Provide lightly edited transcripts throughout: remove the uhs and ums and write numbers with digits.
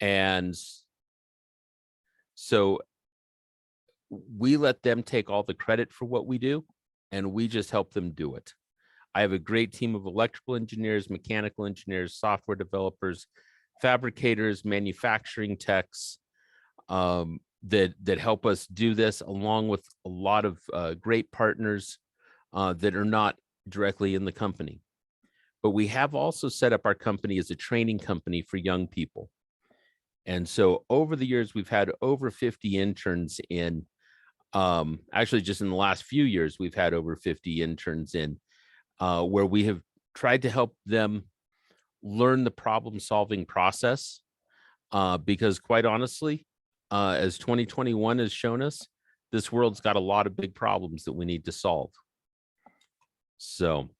And so we let them take all the credit for what we do, and we just help them do it. I have a great team of electrical engineers, mechanical engineers, software developers, fabricators, manufacturing techs, that help us do this, along with a lot of great partners that are not directly in the company. But we have also set up our company as a training company for young people. And so over the years, we've had over 50 interns in. Actually, just in the last few years, we've had over 50 interns in, where we have tried to help them learn the problem-solving process. Because quite honestly, as 2021 has shown us, this world's got a lot of big problems that we need to solve. So,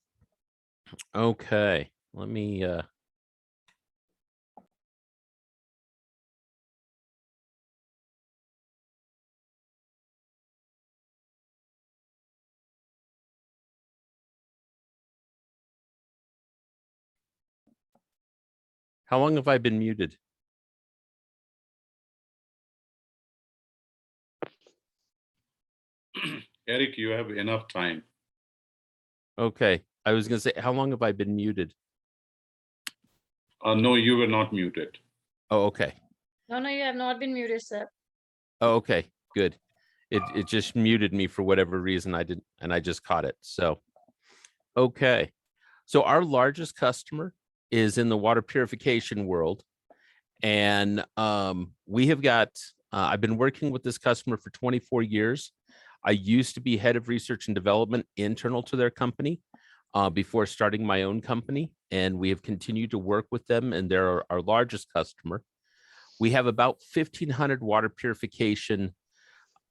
okay, let me how long have I been muted? Eric, you have enough time. Okay, I was gonna say, how long have I been muted? No, you were not muted. Oh, okay. No, you have not been muted, sir. Oh, okay, good. It just muted me for whatever reason. I didn't, and I just caught it. So, okay. So our largest customer is in the water purification world. And we have got, I've been working with this customer for 24 years. I used to be head of research and development internal to their company before starting my own company. And we have continued to work with them, and they're our largest customer. We have about 1,500 water purification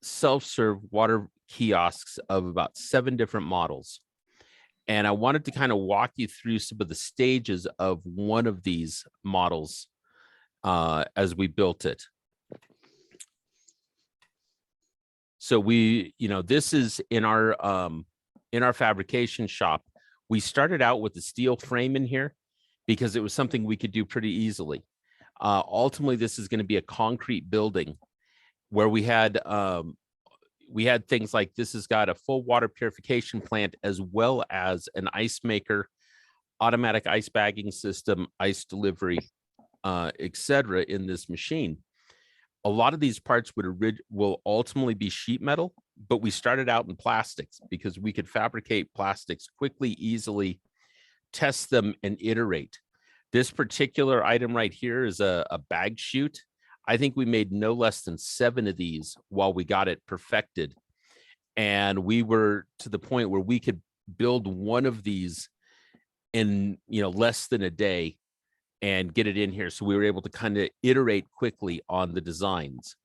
self-serve water kiosks of about 7 different models. And I wanted to kind of walk you through some of the stages of one of these models as we built it. So this is in our fabrication shop. We started out with the steel frame in here because it was something we could do pretty easily. Ultimately, this is going to be a concrete building where we had things like this has got a full water purification plant, as well as an ice maker, automatic ice bagging system, ice delivery, etc. in this machine. A lot of these parts will ultimately be sheet metal, but we started out in plastics because we could fabricate plastics quickly, easily, test them, and iterate. This particular item right here is a bag chute. I think we made no less than 7 of these while we got it perfected. And we were to the point where we could build one of these in less than a day and get it in here. So we were able to kind of iterate quickly on the designs.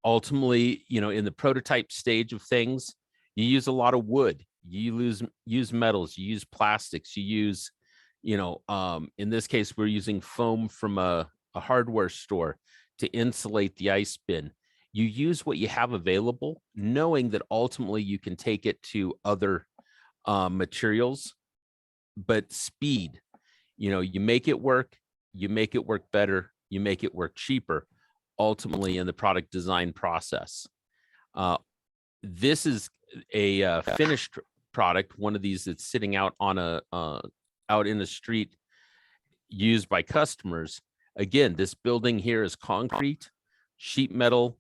Ultimately, in the prototype stage of things, you use a lot of wood, you use metals, you use plastics, you use, in this case, we're using foam from a hardware store to insulate the ice bin. You use what you have available, knowing that ultimately you can take it to other materials. But speed, you make it work better, you make it work cheaper, ultimately in the product design process. This is a finished product, one of these that's sitting out on out in the street used by customers. Again, this building here is concrete, sheet metal,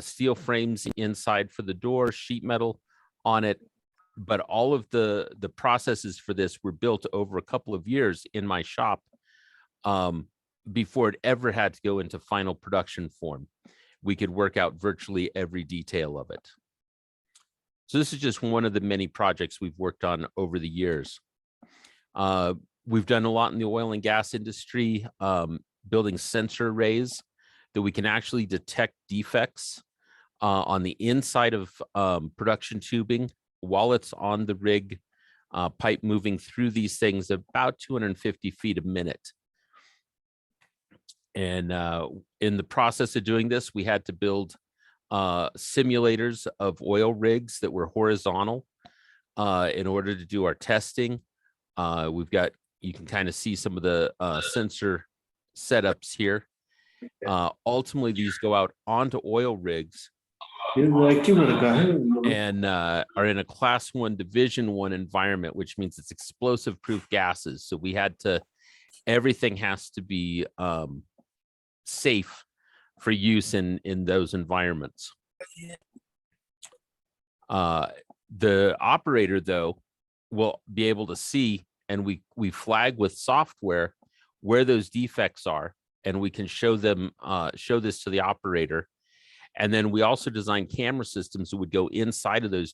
steel frames inside for the door, sheet metal on it. But all of the processes for this were built over a couple of years in my shop before it ever had to go into final production form. We could work out virtually every detail of it. So this is just one of the many projects we've worked on over the years. We've done a lot in the oil and gas industry, building sensor arrays that we can actually detect defects on the inside of production tubing while it's on the rig, pipe moving through these things about 250 feet a minute. And in the process of doing this, we had to build simulators of oil rigs that were horizontal in order to do our testing. You can kind of see some of the sensor setups here. Ultimately, these go out onto oil rigs and are in a class 1 division 1 environment, which means it's explosive proof gases. So we had to, everything has to be safe for use in those environments. The operator, though, will be able to see, and we flag with software where those defects are, and we can show them, show this to the operator. And then we also designed camera systems that would go inside of those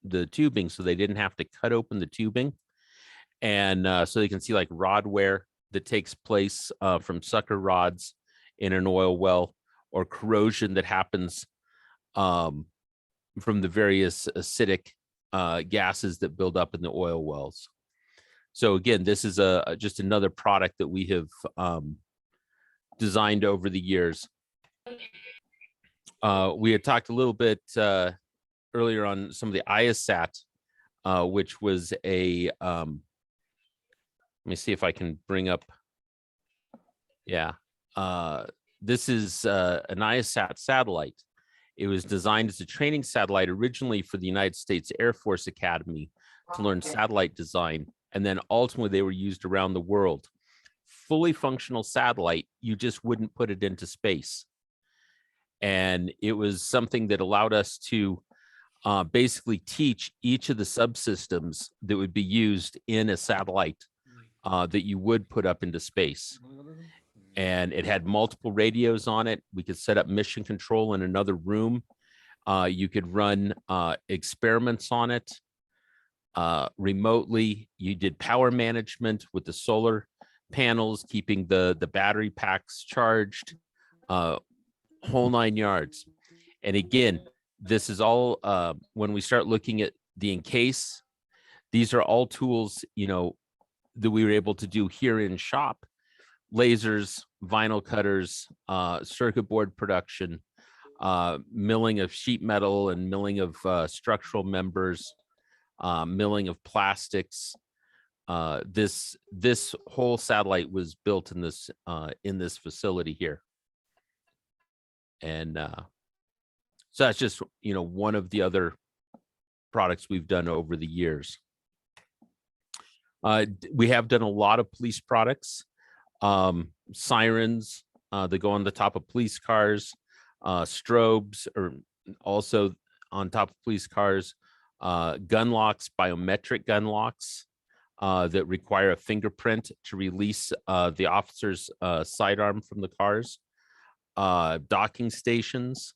the tubing, so they didn't have to cut open the tubing, and so they can see like rod wear that takes place from sucker rods in an oil well, or corrosion that happens from the various acidic gases that build up in the oil wells. So again, this is just another product that we have designed over the years. We had talked a little bit earlier on some of the ISAT, which was a, let me see if I can bring up, yeah. This is an ISAT satellite. It was designed as a training satellite originally for the United States Air Force Academy to learn satellite design. And then ultimately they were used around the world. Fully functional satellite, you just wouldn't put it into space. And it was something that allowed us to basically teach each of the subsystems that would be used in a satellite that you would put up into space. And it had multiple radios on it. We could set up mission control in another room. You could run experiments on it remotely. You did power management with the solar panels, keeping the battery packs charged, whole 9 yards. And again, this is all, when we start looking at the encase, these are all tools, you know, that we were able to do here in shop. Lasers, vinyl cutters, circuit board production, milling of sheet metal and milling of structural members, milling of plastics. This whole satellite was built in this facility here. And so that's just, you know, one of the other products we've done over the years. We have done a lot of police products, sirens that go on the top of police cars, strobes are also on top of police cars, gun locks, biometric gun locks that require a fingerprint to release the officer's sidearm from the cars, docking stations.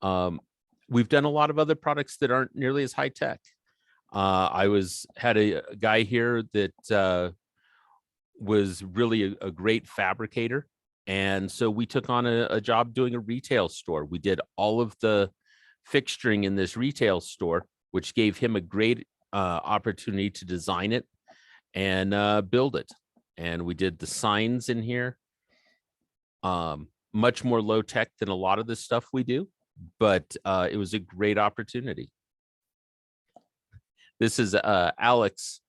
We've done a lot of other products that aren't nearly as high tech. I had a guy here that was really a great fabricator. And so we took on a job doing a retail store. We did all of the fixturing in this retail store, which gave him a great opportunity to design it and build it. And we did the signs in here. Much more low tech than a lot of the stuff we do, but it was a great opportunity. This is Alex,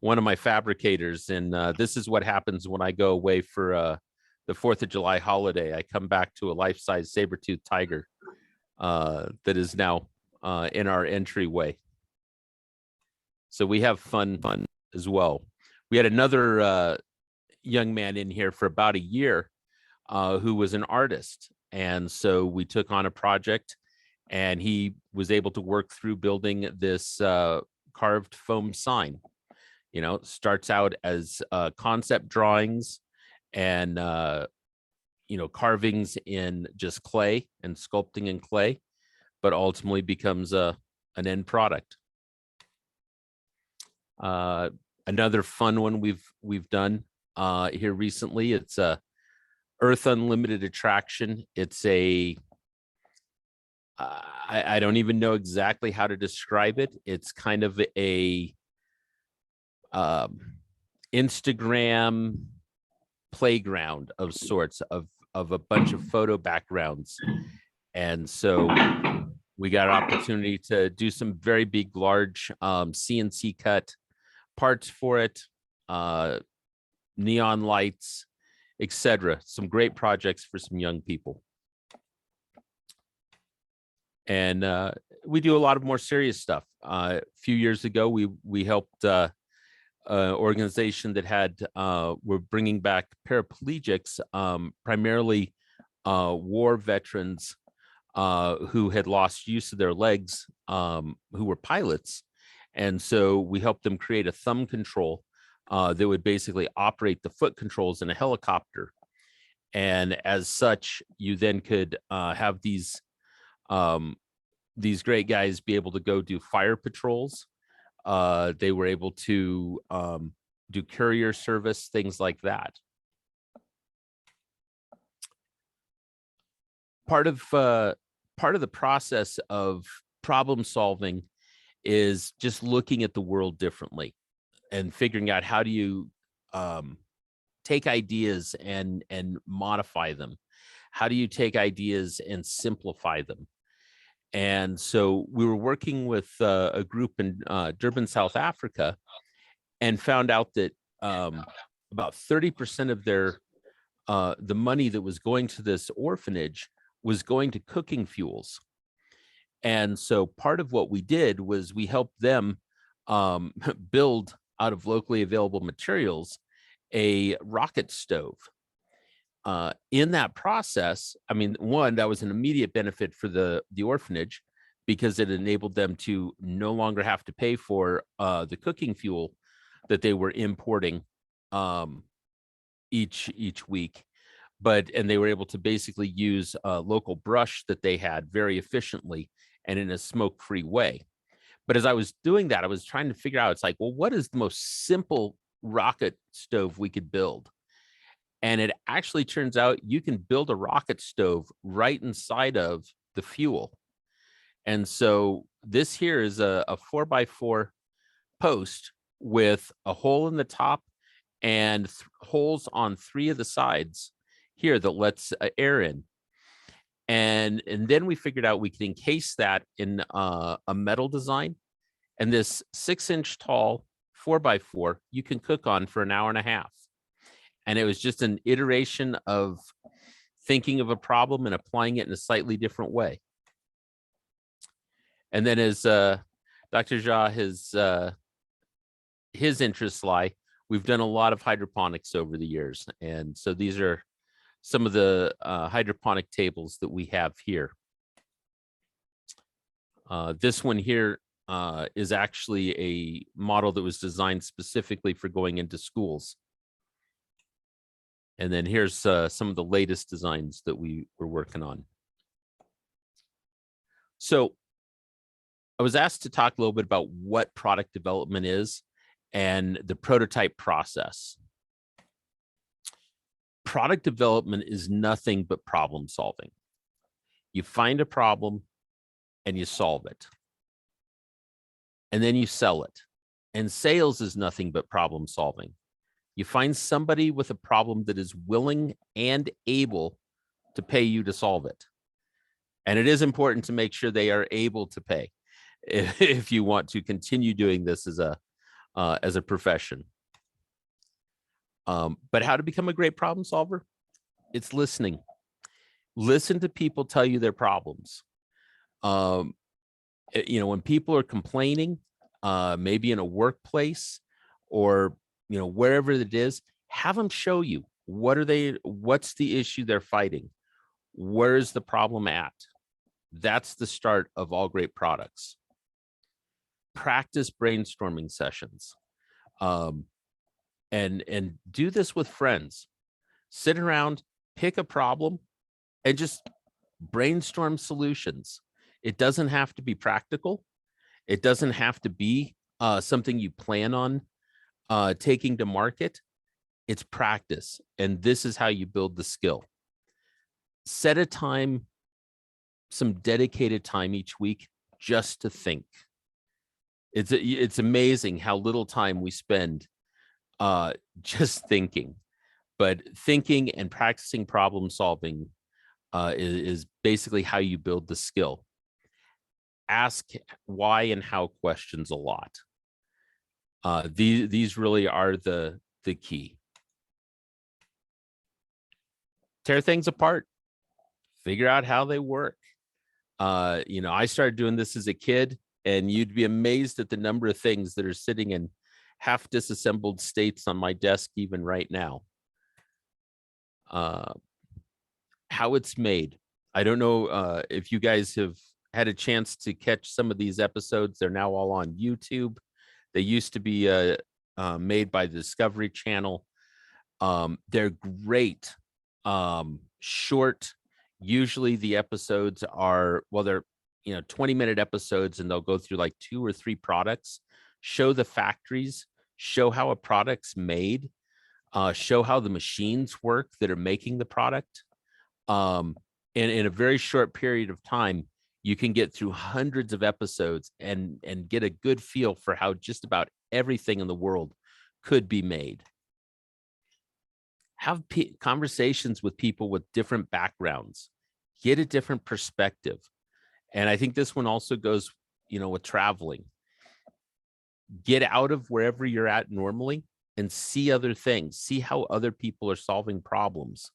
one of my fabricators, and this is what happens when I go away for the 4th of July holiday. I come back to a life-size saber-toothed tiger that is now in our entryway. So we have fun as well. We had another young man in here for about a year who was an artist. And so we took on a project, and he was able to work through building this carved foam sign. You know, starts out as concept drawings and, you know, carvings in just clay and sculpting in clay, but ultimately becomes an end product. Another fun one we've done here recently, it's a Earth Unlimited attraction. It's a, I don't even know exactly how to describe it. It's kind of a Instagram playground of sorts, of a bunch of photo backgrounds. And so we got an opportunity to do some very big, large CNC cut parts for it, neon lights, etc. Some great projects for some young people. And we do a lot of more serious stuff. A few years ago, we helped an organization that had were bringing back paraplegics, primarily war veterans who had lost use of their legs, who were pilots. And so we helped them create a thumb control that would basically operate the foot controls in a helicopter. And as such, you then could have these great guys be able to go do fire patrols. They were able to do courier service, things like that. Part of the process of problem solving is just looking at the world differently and figuring out how do you take ideas and modify them. How do you take ideas and simplify them? And so we were working with a group in Durban, South Africa, and found out that about 30% of their the money that was going to this orphanage was going to cooking fuels. And so part of what we did was we helped them build out of locally available materials a rocket stove. In that process, I mean, one, that was an immediate benefit for the orphanage because it enabled them to no longer have to pay for the cooking fuel that they were importing each week. And they were able to basically use a local brush that they had very efficiently and in a smoke-free way. But as I was doing that, I was trying to figure out, it's like, well, what is the most simple rocket stove we could build? And it actually turns out you can build a rocket stove right inside of the fuel. And so this here is a 4x4 post with a hole in the top and holes on 3 of the sides here that lets air in. And then we figured out we could encase that in a metal design. And this 6-inch tall 4x4 you can cook on for an hour and a half. And it was just an iteration of thinking of a problem and applying it in a slightly different way. And then as Dr. Jha, his interests lie, we've done a lot of hydroponics over the years. And so these are some of the hydroponic tables that we have here. This one here is actually a model that was designed specifically for going into schools. And then here's some of the latest designs that we were working on. So I was asked to talk a little bit about what product development is and the prototype process. Product development is nothing but problem solving. You find a problem and you solve it. And then you sell it. And sales is nothing but problem solving. You find somebody with a problem that is willing and able to pay you to solve it. And it is important to make sure they are able to pay if you want to continue doing this as a profession. But how to become a great problem solver? It's listening. Listen to people tell you their problems. When people are complaining, maybe in a workplace or wherever it is, have them show you what's the issue they're fighting. Where's the problem at? That's the start of all great products. Practice brainstorming sessions. And do this with friends. Sit around, pick a problem, and just brainstorm solutions. It doesn't have to be practical. It doesn't have to be something you plan on taking to market. It's practice. And this is how you build the skill. Set a time, some dedicated time each week just to think. It's amazing how little time we spend just thinking. But thinking and practicing problem solving is basically how you build the skill. Ask why and how questions a lot. These really are the key. tear things apart, figure out how they work. I started doing this as a kid, and you'd be amazed at the number of things that are sitting in half disassembled states on my desk even right now. How it's made. I don't know if you guys have had a chance to catch some of these episodes. They're now all on YouTube. They used to be made by the Discovery Channel. They're great. Short. Usually the episodes are, well, they're 20-minute episodes, and they'll go through like 2 or 3 products, show the factories, show how a product's made, show how the machines work that are making the product. And in a very short period of time, you can get through hundreds of episodes and get a good feel for how just about everything in the world could be made. Have conversations with people with different backgrounds, get a different perspective. And I think this one also goes, with traveling. Get out of wherever you're at normally and see other things, see how other people are solving problems.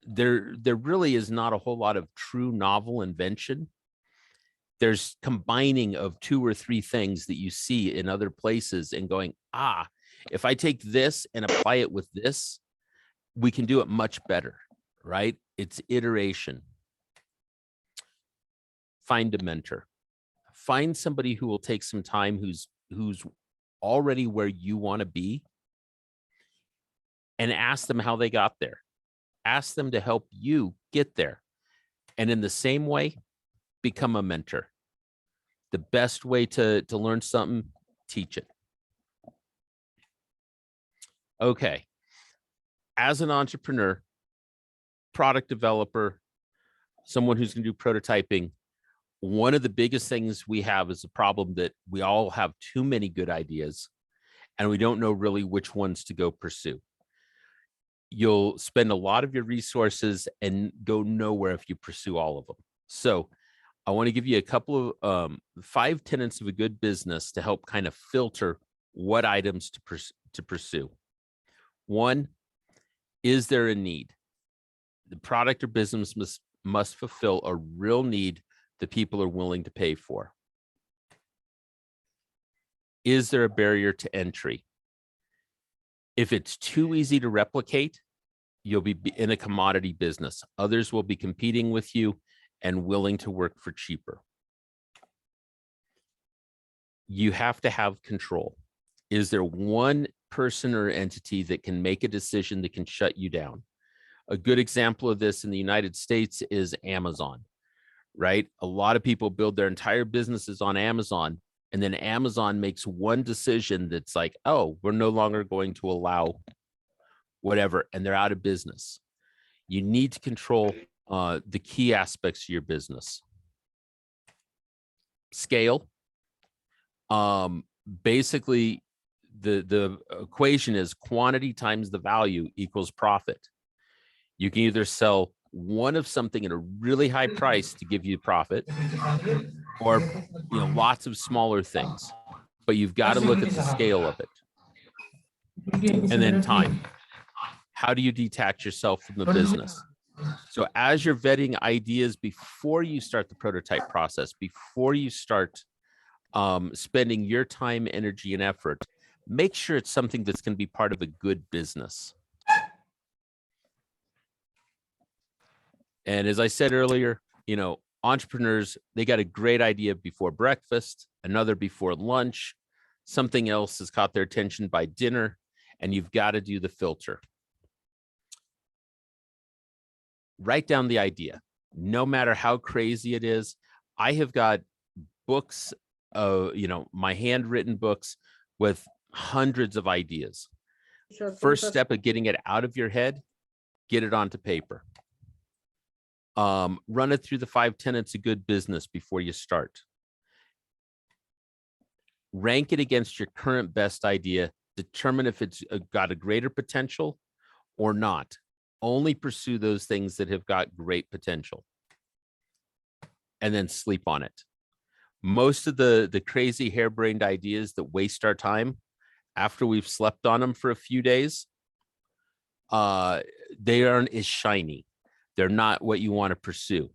There really is not a whole lot of true novel invention. There's combining of 2 or 3 things that you see in other places and going, if I take this and apply it with this, we can do it much better, right? It's iteration. Find a mentor. Find somebody who will take some time, who's already where you want to be, and ask them how they got there. Ask them to help you get there. And in the same way, become a mentor. The best way to learn something, teach it. Okay. As an entrepreneur, product developer, someone who's going to do prototyping, one of the biggest things we have is a problem that we all have too many good ideas, and we don't know really which ones to go pursue. You'll spend a lot of your resources and go nowhere if you pursue all of them. So I want to give you a couple of 5 tenets of a good business to help kind of filter what items to pursue. 1, is there a need? The product or business must fulfill a real need that people are willing to pay for. Is there a barrier to entry? If it's too easy to replicate, you'll be in a commodity business. Others will be competing with you and willing to work for cheaper. You have to have control. Is there one person or entity that can make a decision that can shut you down? A good example of this in the United States is Amazon, right? A lot of people build their entire businesses on Amazon, and then Amazon makes one decision that's like, oh, we're no longer going to allow whatever, and they're out of business. You need to control the key aspects of your business. Scale. Basically, the equation is quantity times the value equals profit. You can either sell one of something at a really high price to give you profit, or lots of smaller things, but you've got to look at the scale of it. And then time. How do you detach yourself from the business? So as you're vetting ideas before you start the prototype process, before you start spending your time, energy, and effort, make sure it's something that's going to be part of a good business. And as I said earlier, entrepreneurs, they got a great idea before breakfast, another before lunch, something else has caught their attention by dinner, and you've got to do the filter. Write down the idea, no matter how crazy it is. I have got books, my handwritten books with hundreds of ideas. First step of getting it out of your head, get it onto paper. Run it through the 5 tenets of good business before you start. Rank it against your current best idea. Determine if it's got a greater potential or not. Only pursue those things that have got great potential. And then sleep on it. Most of the crazy harebrained ideas that waste our time, after we've slept on them for a few days, they aren't as shiny. They're not what you want to pursue,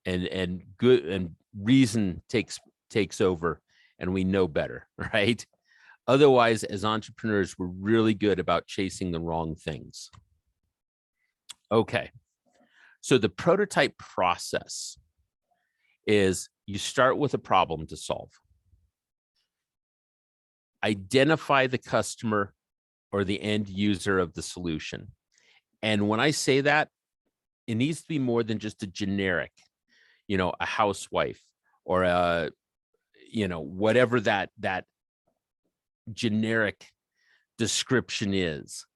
and good and reason takes over, and we know better, right? Otherwise, as entrepreneurs, we're really good about chasing the wrong things. Okay, so the prototype process is you start with a problem to solve. Identify the customer or the end user of the solution. And when I say that, it needs to be more than just a generic, a housewife or a, whatever that generic description is,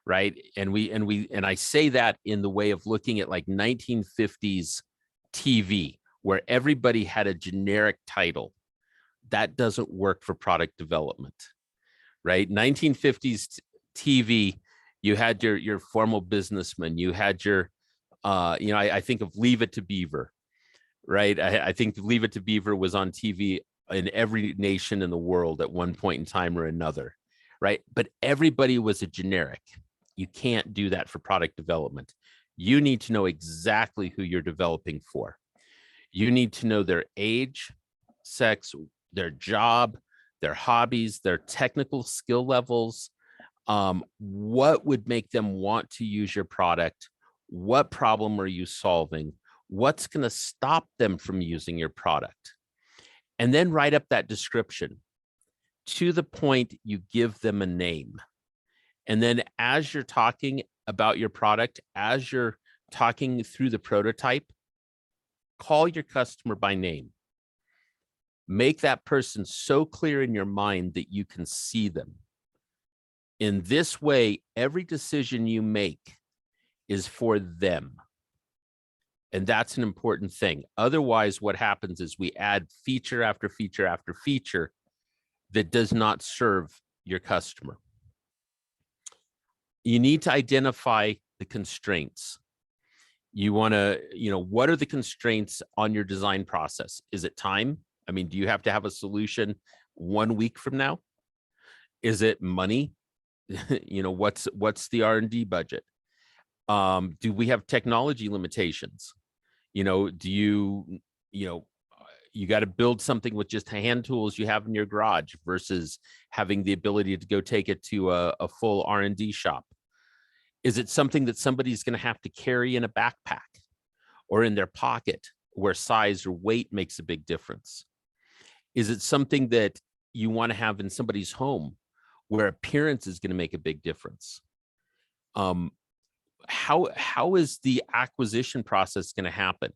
right? And I say that in the way of looking at like 1950s TV, where everybody had a generic title. That doesn't work for product development, right? 1950s TV, you had your formal businessman, you had your, I think of Leave It to Beaver, right? I think Leave It to Beaver was on TV in every nation in the world at one point in time or another, right? But everybody was a generic. You can't do that for product development. You need to know exactly who you're developing for. You need to know their age, sex, their job, their hobbies, their technical skill levels, what would make them want to use your product, what problem are you solving, what's going to stop them from using your product, and then write up that description to the point you give them a name. And then as you're talking about your product, as you're talking through the prototype, call your customer by name. Make that person so clear in your mind that you can see them. In this way, every decision you make is for them. And that's an important thing. Otherwise, what happens is we add feature after feature after feature that does not serve your customer. You need to identify the constraints. You want to, what are the constraints on your design process? Is it time? I mean, do you have to have a solution 1 week from now? Is it money? What's the R&D budget? Do we have technology limitations? You got to build something with just hand tools you have in your garage versus having the ability to go take it to a full R&D shop. Is it something that somebody's going to have to carry in a backpack or in their pocket where size or weight makes a big difference? Is it something that you want to have in somebody's home where appearance is going to make a big difference? How is the acquisition process going to happen?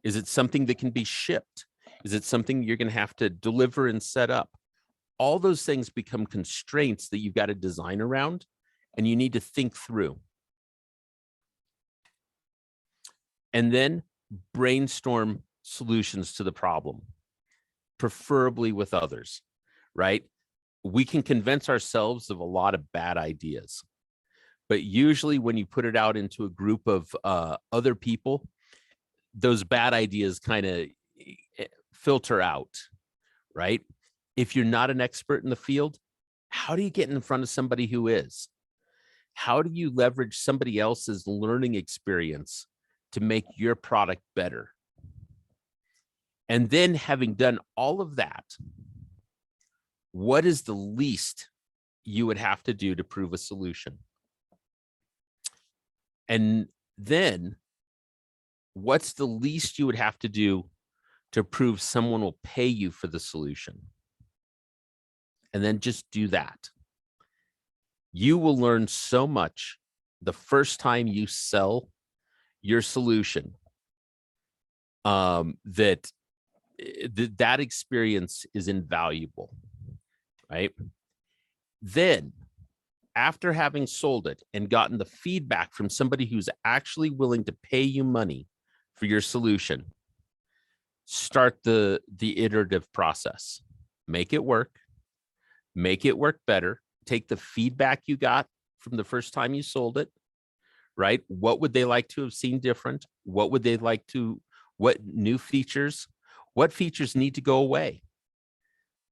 Is it something that can be shipped? Is it something you're going to have to deliver and set up? All those things become constraints that you've got to design around, and you need to think through. And then brainstorm solutions to the problem, preferably with others, right? We can convince ourselves of a lot of bad ideas, but usually when you put it out into a group of other people, those bad ideas kind of filter out, right? If you're not an expert in the field, how do you get in front of somebody who is? How do you leverage somebody else's learning experience to make your product better? And then having done all of that, what is the least you would have to do to prove a solution? And then what's the least you would have to do to prove someone will pay you for the solution? And then just do that. You will learn so much the first time you sell your solution that experience is invaluable, right? Then, after having sold it and gotten the feedback from somebody who's actually willing to pay you money for your solution, start the iterative process. Make it work better. Take the feedback you got from the first time you sold it, right? What would they like to have seen different? What new features? What features need to go away,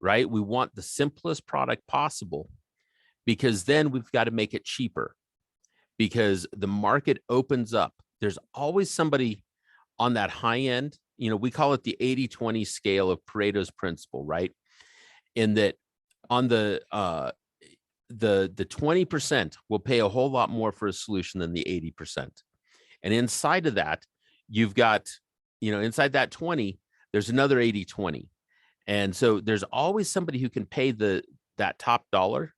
right? We want the simplest product possible, because then we've got to make it cheaper. because the market opens up. There's always somebody on that high end. You know, we call it the 80-20 scale of Pareto's principle, right? In that on the 20% will pay a whole lot more for a solution than the 80%. And inside of that, you've got, you know, inside that 20, there's another 80-20. And so there's always somebody who can pay that top dollar,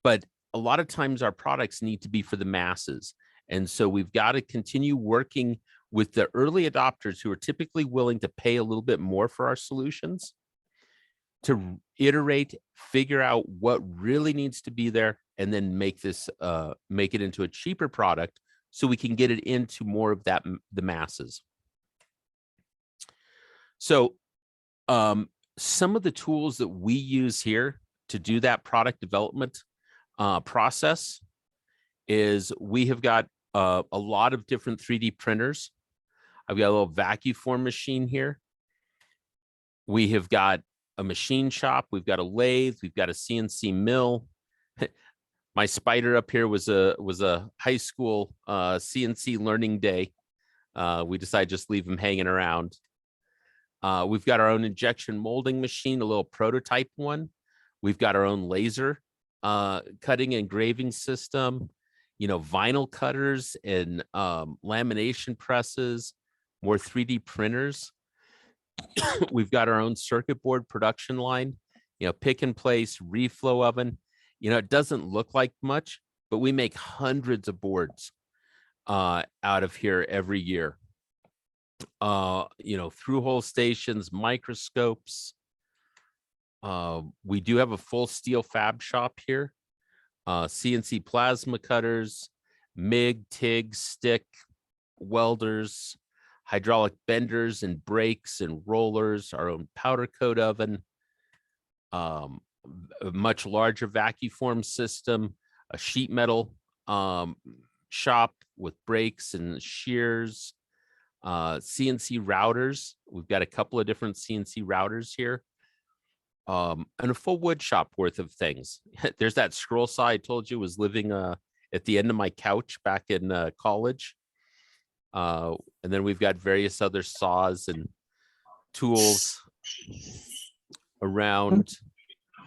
but a lot of times our products need to be for the masses. And so we've got to continue working with the early adopters who are typically willing to pay a little bit more for our solutions to iterate, figure out what really needs to be there, and then make it into a cheaper product so we can get it into more of the masses. So some of the tools that we use here to do that product development process is we have got a lot of different 3D printers. I've got a little vacuum form machine here. We have got a machine shop. We've got a lathe. We've got a CNC mill. My spider up here was a high school CNC learning day. We decided just leave him hanging around. We've got our own injection molding machine, a little prototype one. We've got our own laser cutting and engraving system, you know, vinyl cutters and lamination presses, more 3D printers. We've got our own circuit board production line, you know, pick and place, reflow oven. You know, it doesn't look like much, but we make hundreds of boards out of here every year. You know, through hole stations, microscopes. We do have a full steel fab shop here. CNC plasma cutters, MIG, TIG, stick, welders, hydraulic benders and brakes and rollers, our own powder coat oven, a much larger vacuum form system, a sheet metal shop with brakes and shears, CNC routers. We've got a couple of different CNC routers here, and a full wood shop worth of things. There's that scroll saw I told you was living at the end of my couch back in college. And then we've got various other saws and tools around.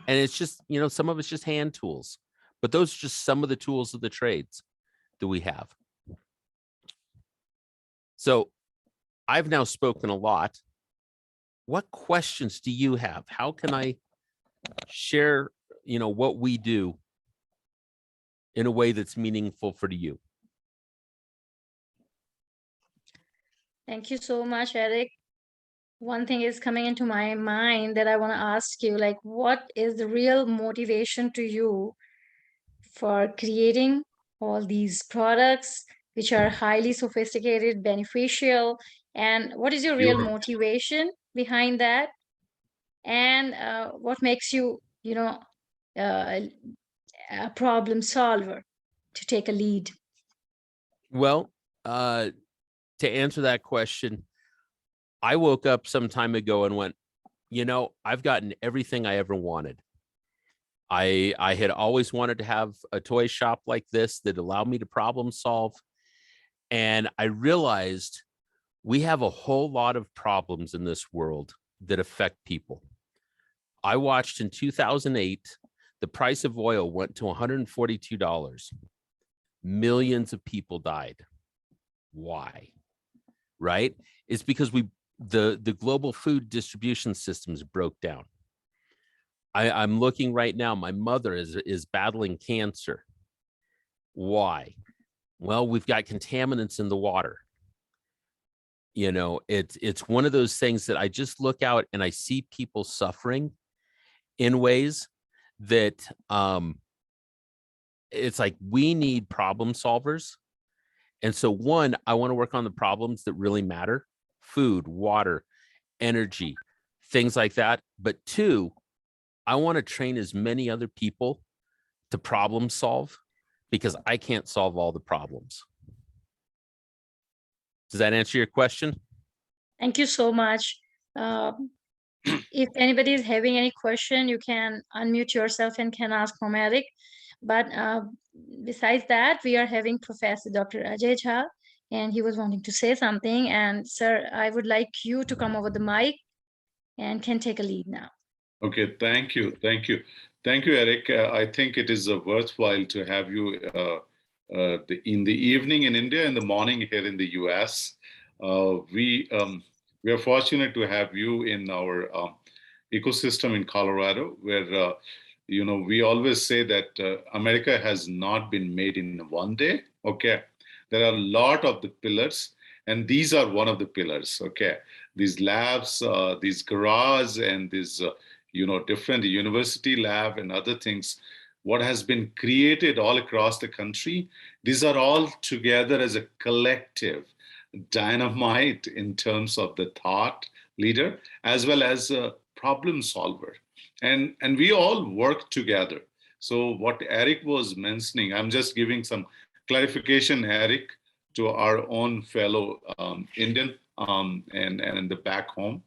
And it's just, you know, some of it's just hand tools, but those are just some of the tools of the trades that we have. So I've now spoken a lot. What questions do you have? How can I share, you know, what we do in a way that's meaningful for you? Thank you so much, Eric. One thing is coming into my mind that I want to ask you, like, what is the real motivation to you for creating all these products which are highly sophisticated, beneficial, and what is your real motivation behind that? And what makes you, you know, a problem solver to take a lead? Well, to answer that question, I woke up some time ago and went, you know, I've gotten everything I ever wanted. I had always wanted to have a toy shop like this that allowed me to problem solve. And I realized we have a whole lot of problems in this world that affect people. I watched in 2008, the price of oil went to $142. Millions of people died. Why? Right? It's because the global food distribution systems broke down. I'm looking right now, my mother is battling cancer. Why? Well, we've got contaminants in the water. You know, it's one of those things that I just look out and I see people suffering in ways that it's like we need problem solvers. And so one, I want to work on the problems that really matter: food, water, energy, things like that. But two, I want to train as many other people to problem solve because I can't solve all the problems. Does that answer your question? Thank you so much. If anybody is having any question, you can unmute yourself and can ask from Eric. But besides that, we are having Professor Dr. Ajay Jha, and he was wanting to say something. And sir, I would like you to come over the mic and can take a lead now. Okay, thank you. Thank you. Thank you, Eric. I think it is worthwhile to have you in the evening in India, in the morning here in the US. We are fortunate to have you in our ecosystem in Colorado, where we always say that America has not been made in one day. Okay, there are a lot of the pillars, and these are one of the pillars. Okay, these labs, these garage, and these different university lab and other things. What has been created all across the country, these are all together as a collective dynamite in terms of the thought leader as well as a problem solver, and we all work together. So what Eric was mentioning, I'm just giving some clarification, Eric, to our own fellow Indian and the back home,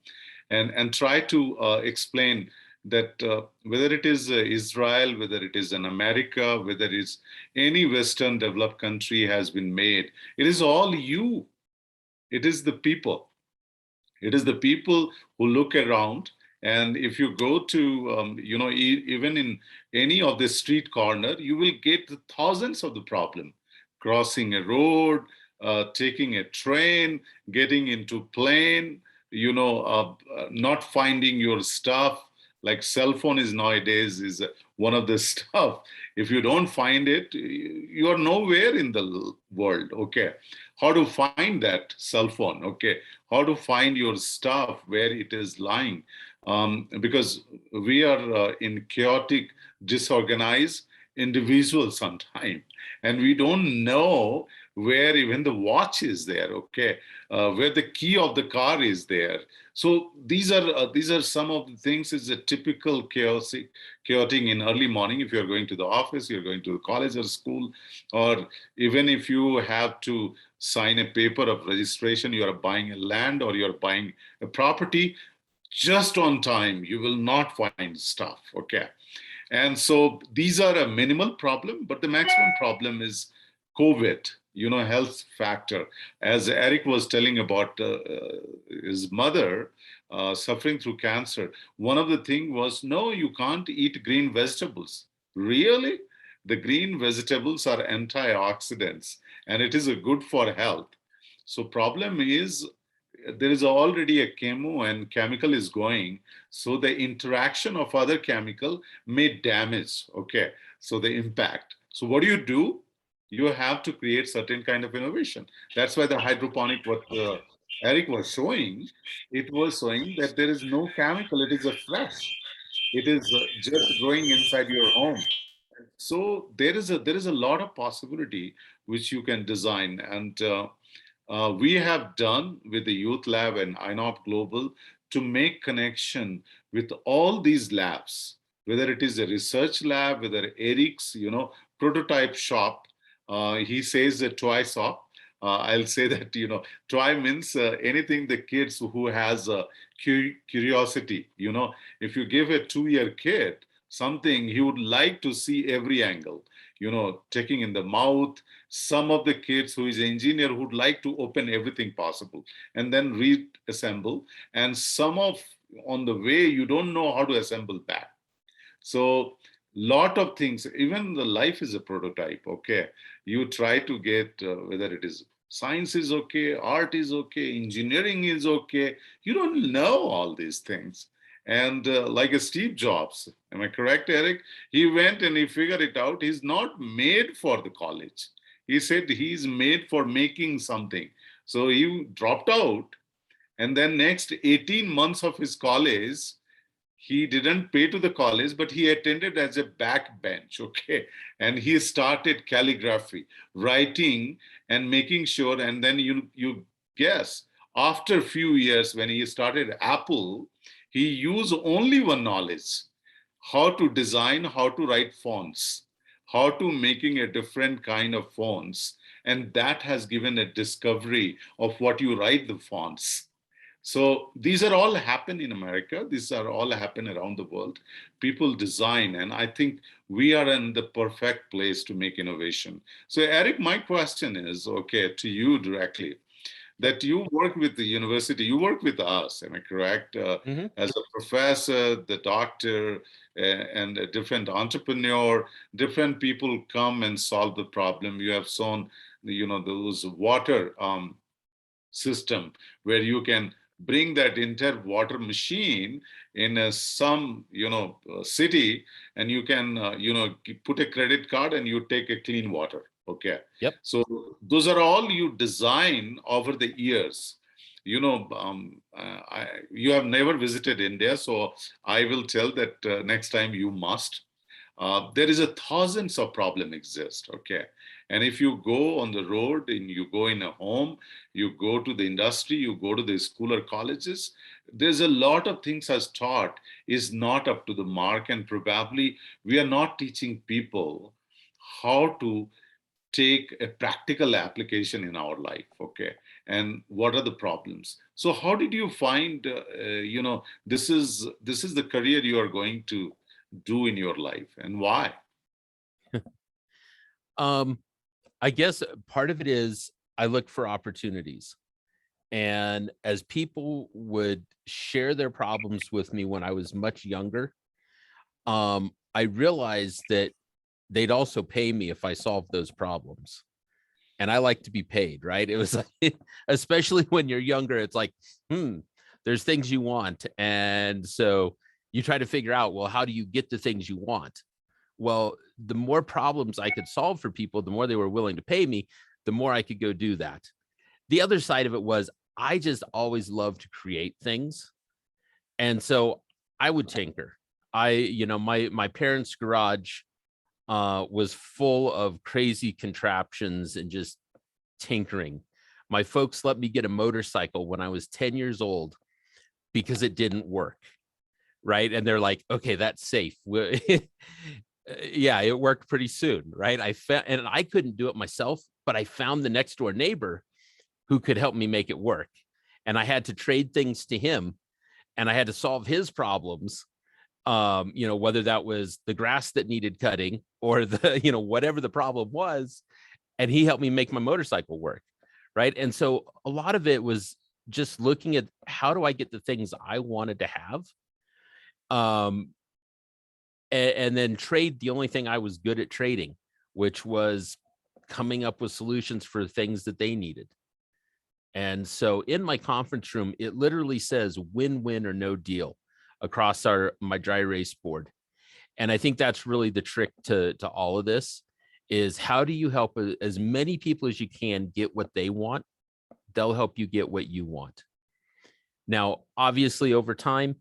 and try to explain that whether it is Israel, whether it is in America, whether it's any Western developed country has been made, it is all you. It is the people. It is the people who look around. And if you go to, even in any of the street corner, you will get the thousands of the problem. Crossing a road, taking a train, getting into plane, not finding your stuff. Like cell phone is nowadays is one of the stuff. If you don't find it, you are nowhere in the world. Okay, how to find that cell phone? Okay, how to find your stuff where it is lying, because we are in chaotic, disorganized individuals sometimes, and we don't know where even the watch is there. Okay, where the key of the car is there. So these are some of the things. Is a typical chaotic in early morning. If you're going to the office, you're going to the college or school, or even if you have to sign a paper of registration, you are buying a land or you're buying a property, just on time, you will not find stuff. Okay. And so these are a minimal problem, but the maximum problem is COVID, health factor. As Eric was telling about his mother suffering through cancer, one of the things was, no, you can't eat green vegetables. Really? The green vegetables are antioxidants and it is a good for health. So problem is there is already a chemo and chemical is going, so the interaction of other chemical may damage. Okay, so the impact. So what do? You have to create certain kind of innovation. That's why the hydroponic, what Eric was showing, it was showing that there is no chemical, it is a fresh, it is just growing inside your home. So there is a lot of possibility which you can design, and we have done with the Youth Lab and INOP Global to make connection with all these labs, whether it is a research lab, whether Eric's, prototype shop. He says a toy shop. I'll say that, toy means anything the kids who has curiosity, if you give a 2-year kid something, he would like to see every angle, taking in the mouth. Some of the kids who is engineer would like to open everything possible and then reassemble. And some of on the way, you don't know how to assemble that. So lot of things, even the life is a prototype. Okay, you try to get whether it is science is okay, art is okay, engineering is okay. You don't know all these things. And like a Steve Jobs, am I correct, Eric? He went and he figured it out. He's not made for the college. He said he's made for making something. So he dropped out, and then next 18 months of his college, he didn't pay to the college, but he attended as a backbench. Okay, and he started calligraphy, writing, and making sure. And then you guess, after a few years, when he started Apple, he used only one knowledge: how to design, how to write fonts, how to making a different kind of fonts, and that has given a discovery of what you write the fonts. So these are all happen in America. These are all happen around the world. People design, and I think we are in the perfect place to make innovation. So Eric, my question is, okay, to you directly, that you work with the university, you work with us, am I correct? Hmm. As a professor, the doctor, and a different entrepreneur, different people come and solve the problem. You have shown, those water system where you can bring that entire water machine in some city, and you can put a credit card and you take a clean water. Okay, Yep. so those are all you design over the years. You have never visited India, so I will tell that next time you must. There is a thousands of problem exist. Okay, and if you go on the road and you go in a home, you go to the industry, you go to the school or colleges, there's a lot of things as taught is not up to the mark, and probably we are not teaching people how to take a practical application in our life. Okay, and what are the problems? So how did you find this is the career you are going to do in your life, and why? Um, I guess part of it is I look for opportunities. And as people would share their problems with me when I was much younger, I realized that they'd also pay me if I solved those problems. And I like to be paid, right? It was like, especially when you're younger, it's like, there's things you want. And so you try to figure out, well, how do you get the things you want? Well, the more problems I could solve for people, the more they were willing to pay me, the more I could go do that. The other side of it was I just always loved to create things. And so I would tinker. My parents' garage was full of crazy contraptions and just tinkering. My folks let me get a motorcycle when I was 10 years old because it didn't work. Right. And they're like, okay, that's safe. Yeah, it worked pretty soon. Right. And I couldn't do it myself, but I found the next door neighbor who could help me make it work. And I had to trade things to him, and I had to solve his problems. Whether that was the grass that needed cutting or whatever the problem was. And he helped me make my motorcycle work. Right. And so a lot of it was just looking at how do I get the things I wanted to have. And then trade the only thing I was good at trading, which was coming up with solutions for things that they needed. And so in my conference room, it literally says win-win or no deal across my dry erase board. And I think that's really the trick to all of this is how do you help as many people as you can get what they want? They'll help you get what you want. Now, obviously, over time,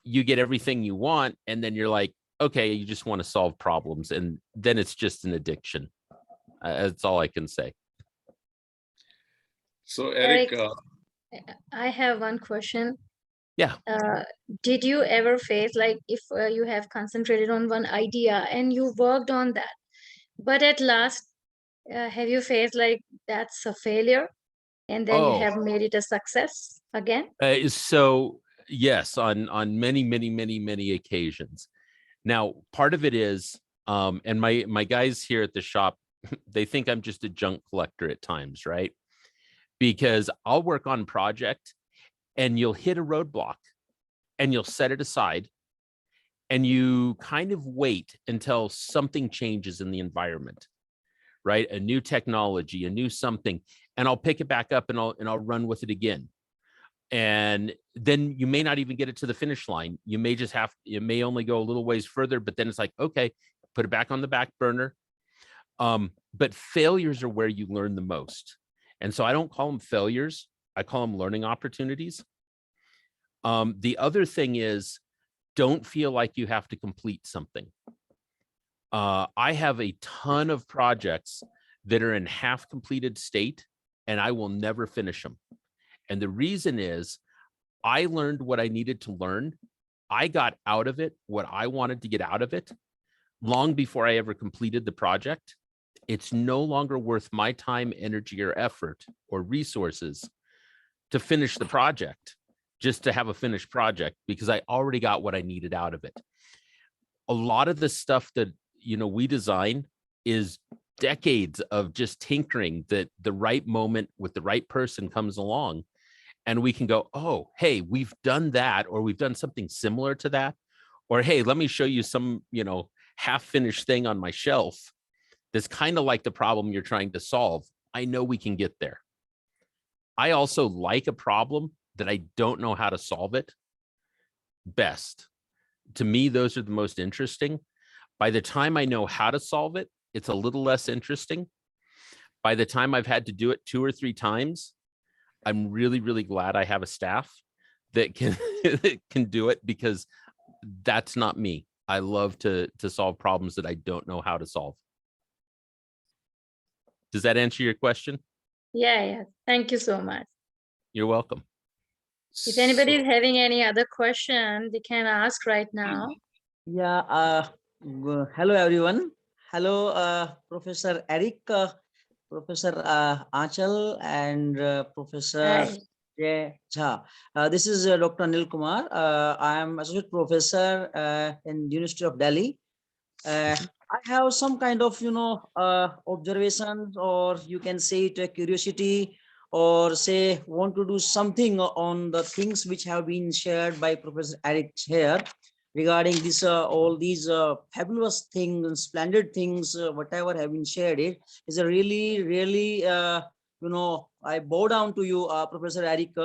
you get everything you want, and then you're like, okay, you just want to solve problems. And then it's just an addiction. That's all I can say. So Eric, I have one question. Yeah. Did you ever face, like, if you have concentrated on one idea and you worked on that, but at last, have you faced like that's a failure and then you Oh, have made it a success again? so yes, on many, many, many, many occasions. Now, part of it is, and my guys here at the shop, they think I'm just a junk collector at times, right? Because I'll work on project and you'll hit a roadblock and you'll set it aside and you kind of wait until something changes in the environment, right? A new technology, a new something, and I'll pick it back up and I'll run with it again. And then you may not even get it to the finish line. You may only go a little ways further, but then it's like, okay, put it back on the back burner. But failures are where you learn the most. And so I don't call them failures. I call them learning opportunities. The other thing is, don't feel like you have to complete something. I have a ton of projects that are in half completed state, and I will never finish them. And the reason is I learned what I needed to learn. I got out of it what I wanted to get out of it long before I ever completed the project. It's no longer worth my time, energy, or effort or resources to finish the project. just to have a finished project because I already got what I needed out of it. A lot of the stuff that, we design is decades of just tinkering, that the right moment with the right person comes along and we can go, oh, hey, we've done that, or we've done something similar to that. Or, hey, let me show you some, half finished thing on my shelf that's kind of like the problem you're trying to solve. I know we can get there. I also like a problem that I don't know how to solve it best. To me, those are the most interesting. By the time I know how to solve it, it's a little less interesting. By the time I've had to do it 2 or 3 times, I'm really, really glad I have a staff that can can do it, because that's not me. I love to solve problems that I don't know how to solve. Does that answer your question? Yeah. Thank you so much. You're welcome. If anybody is having any other question, they can ask right now. Yeah. Hello, everyone. Hello, Professor Eric, Professor Achal, and Professor Hi. Jay Jha. This is Dr. Anil Kumar. I am Associate Professor in University of Delhi. I have some kind of, observations, or you can say it a curiosity, or say want to do something on the things which have been shared by Professor Eric here regarding this, all these fabulous things and splendid things, whatever have been shared. It is a really, really, I bow down to you, Professor Eric.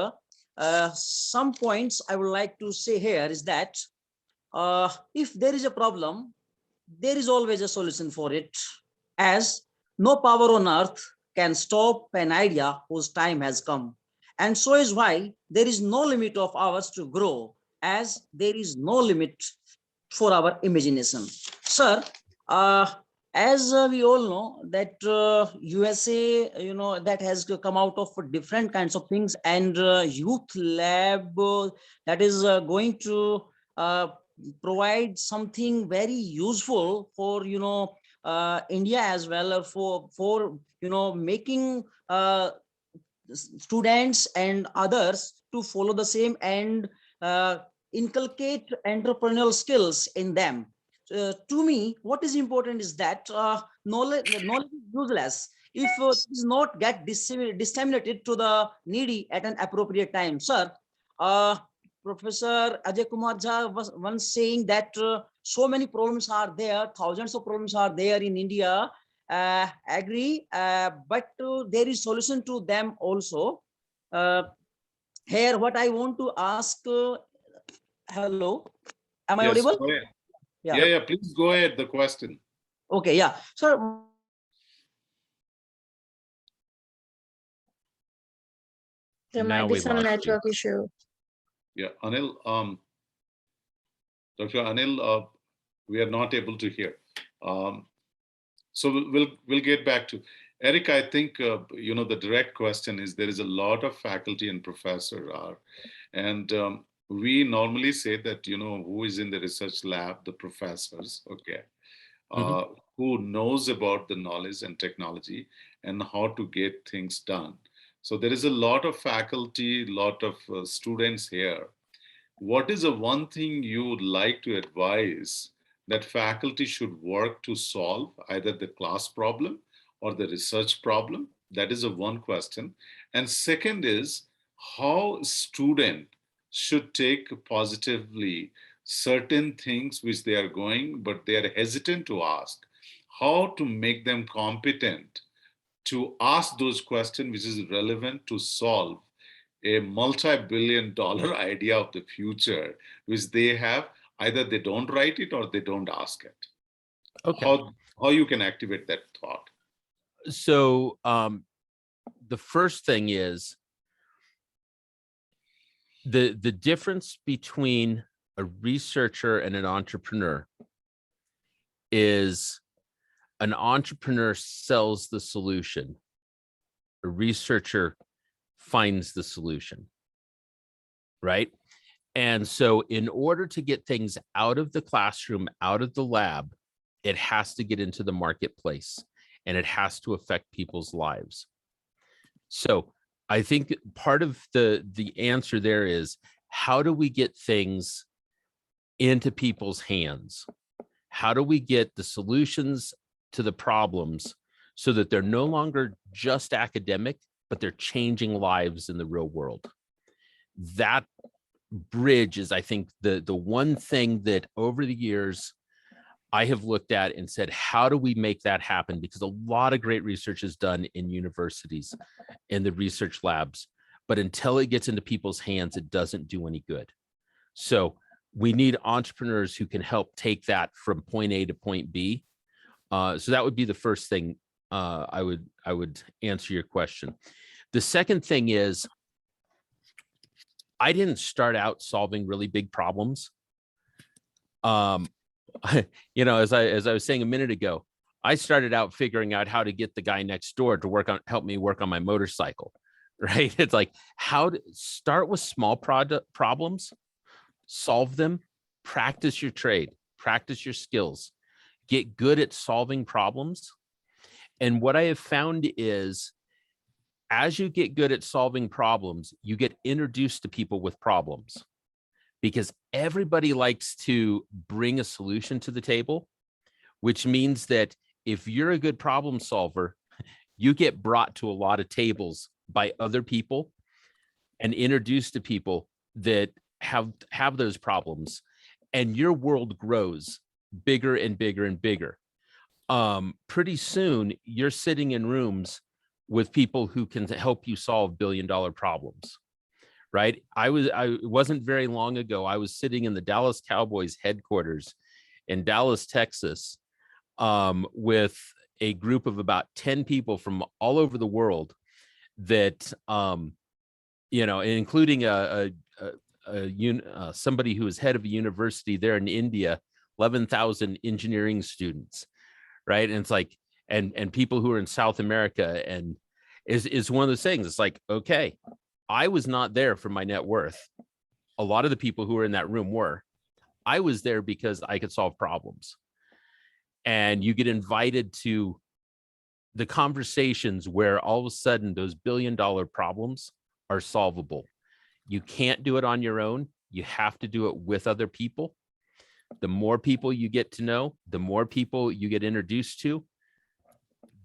Some points I would like to say here is that if there is a problem, there is always a solution for it, as no power on earth can stop an idea whose time has come. And so is why there is no limit of ours to grow, as there is no limit for our imagination. Sir, as we all know that USA, that has come out of different kinds of things, and youth lab that is going to provide something very useful for India as well, or for making students and others to follow the same and inculcate entrepreneurial skills in them. To me, what is important is that knowledge is useless if it does not get disseminated to the needy at an appropriate time. Sir, Professor Ajay Kumar Jha was once saying that so many problems are there, thousands of problems are there in India. Agree, but there is solution to them also. Here, what I want to ask, hello, am I Yes, audible? go ahead. Yeah, please go ahead, the question. Okay, yeah. Sir, There Now might be we some lost you. network issue. Yeah, Anil, Dr. Anil, we are not able to hear. So we'll get back to Eric. I think the direct question is, there is a lot of faculty and professor are, and we normally say that who is in the research lab, the professors, okay, who knows about the knowledge and technology and how to get things done. So there is a lot of faculty, lot of students here. What is the one thing you would like to advise that faculty should work to solve, either the class problem or the research problem? That is a one question. And second is, how student should take positively certain things which they are going, but they are hesitant to ask. How to make them competent to ask those questions which is relevant to solve a multi-billion-dollar idea of the future, which they have, either they don't write it or they don't ask it. Okay. How you can activate that thought? So the first thing is the difference between a researcher and an entrepreneur is an entrepreneur sells the solution. A researcher finds the solution, right? And so in order to get things out of the classroom, out of the lab, it has to get into the marketplace and it has to affect people's lives. So I think part of the answer there is how do we get things into people's hands? How do we get the solutions to the problems so that they're no longer just academic, but they're changing lives in the real world? That bridge is, I think, the one thing that over the years I have looked at and said, how do we make that happen? Because a lot of great research is done in universities, in the research labs, but until it gets into people's hands, it doesn't do any good. So we need entrepreneurs who can help take that from point A to point B. So that would be the first thing I would answer your question. The second thing is, I didn't start out solving really big problems. You know, as I was saying a minute ago, I started out figuring out how to get the guy next door to help me work on my motorcycle, right? It's like, how to start with small problems, solve them, practice your trade, practice your skills, get good at solving problems. And what I have found is, as you get good at solving problems, you get introduced to people with problems, because everybody likes to bring a solution to the table, which means that if you're a good problem solver, you get brought to a lot of tables by other people and introduced to people that have those problems, and your world grows bigger and bigger and bigger. Pretty soon you're sitting in rooms with people who can help you solve billion-dollar problems. Right. It wasn't very long ago, I was sitting in the Dallas Cowboys headquarters in Dallas, Texas, with a group of about 10 people from all over the world that, you know, including somebody who is head of a university there in India, 11,000 engineering students. Right. And it's like, and people who are in South America, and is one of those things. It's like, okay, I was not there for my net worth. A lot of the people who were in that room were. I was there because I could solve problems. And you get invited to the conversations where all of a sudden those billion-dollar problems are solvable. You can't do it on your own. You have to do it with other people. The more people you get to know, the more people you get introduced to,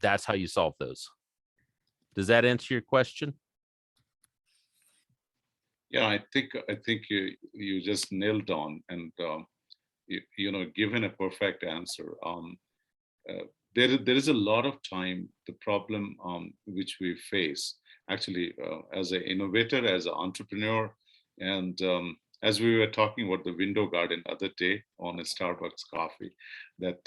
that's how you solve those. Does that answer your question? Yeah, I think you just nailed on, and you know, given a perfect answer. There is a lot of time, the problem which we face actually as an innovator, as an entrepreneur, and as we were talking about the window garden other day on a Starbucks coffee, that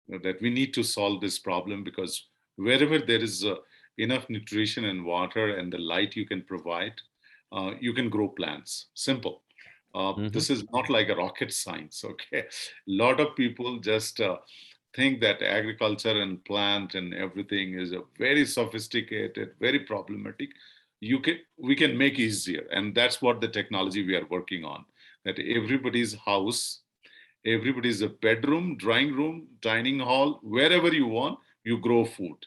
that we need to solve this problem, because wherever there is enough nutrition and water and the light you can provide, you can grow plants. Simple. This is not like a rocket science. Okay, a lot of people just think that agriculture and plant and everything is a very sophisticated, very problematic. We can make easier, and that's what the technology we are working on. That everybody's house, everybody's a bedroom, drawing room, dining hall, wherever you want, you grow food,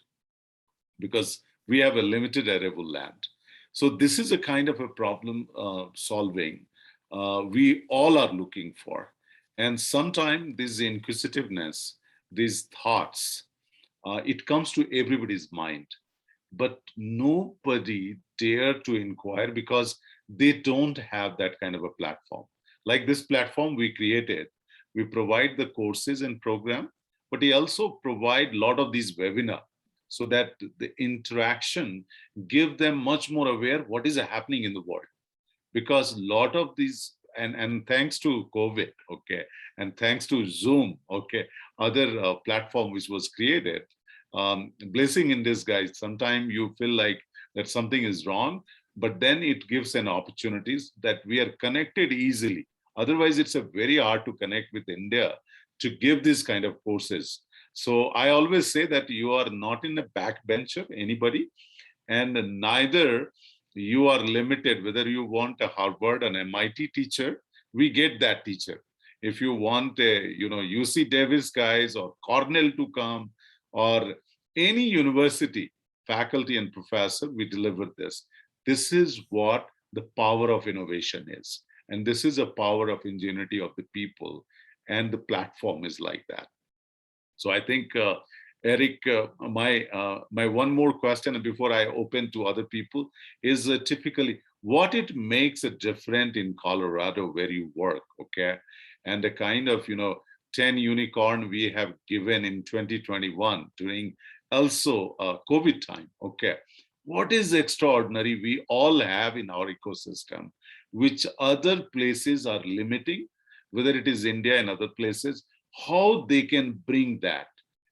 because we have a limited arable land. So this is a kind of a problem solving we all are looking for. And sometimes this inquisitiveness, these thoughts, it comes to everybody's mind, but nobody dare to inquire because they don't have that kind of a platform. Like this platform we created, we provide the courses and program, but we also provide a lot of these webinars, so that the interaction give them much more aware what is happening in the world. Because a lot of these, and thanks to COVID, okay, and thanks to Zoom, okay, other platform which was created, blessing in disguise. Sometimes you feel like that something is wrong, but then it gives an opportunities that we are connected easily. Otherwise, it's a very hard to connect with India to give this kind of courses. So I always say that you are not in a backbencher, anybody, and neither you are limited whether you want a Harvard and MIT teacher. We get that teacher. If you want a UC Davis guys or Cornell to come, or any university faculty and professor, we deliver this. This is what the power of innovation is. And this is a power of ingenuity of the people, and the platform is like that. So I think, Eric, my one more question before I open to other people is, typically what it makes a different in Colorado where you work, okay? And the kind of 10 unicorn we have given in 2021 during also COVID time, okay? What is extraordinary we all have in our ecosystem, which other places are limiting, whether it is India and other places, how they can bring that,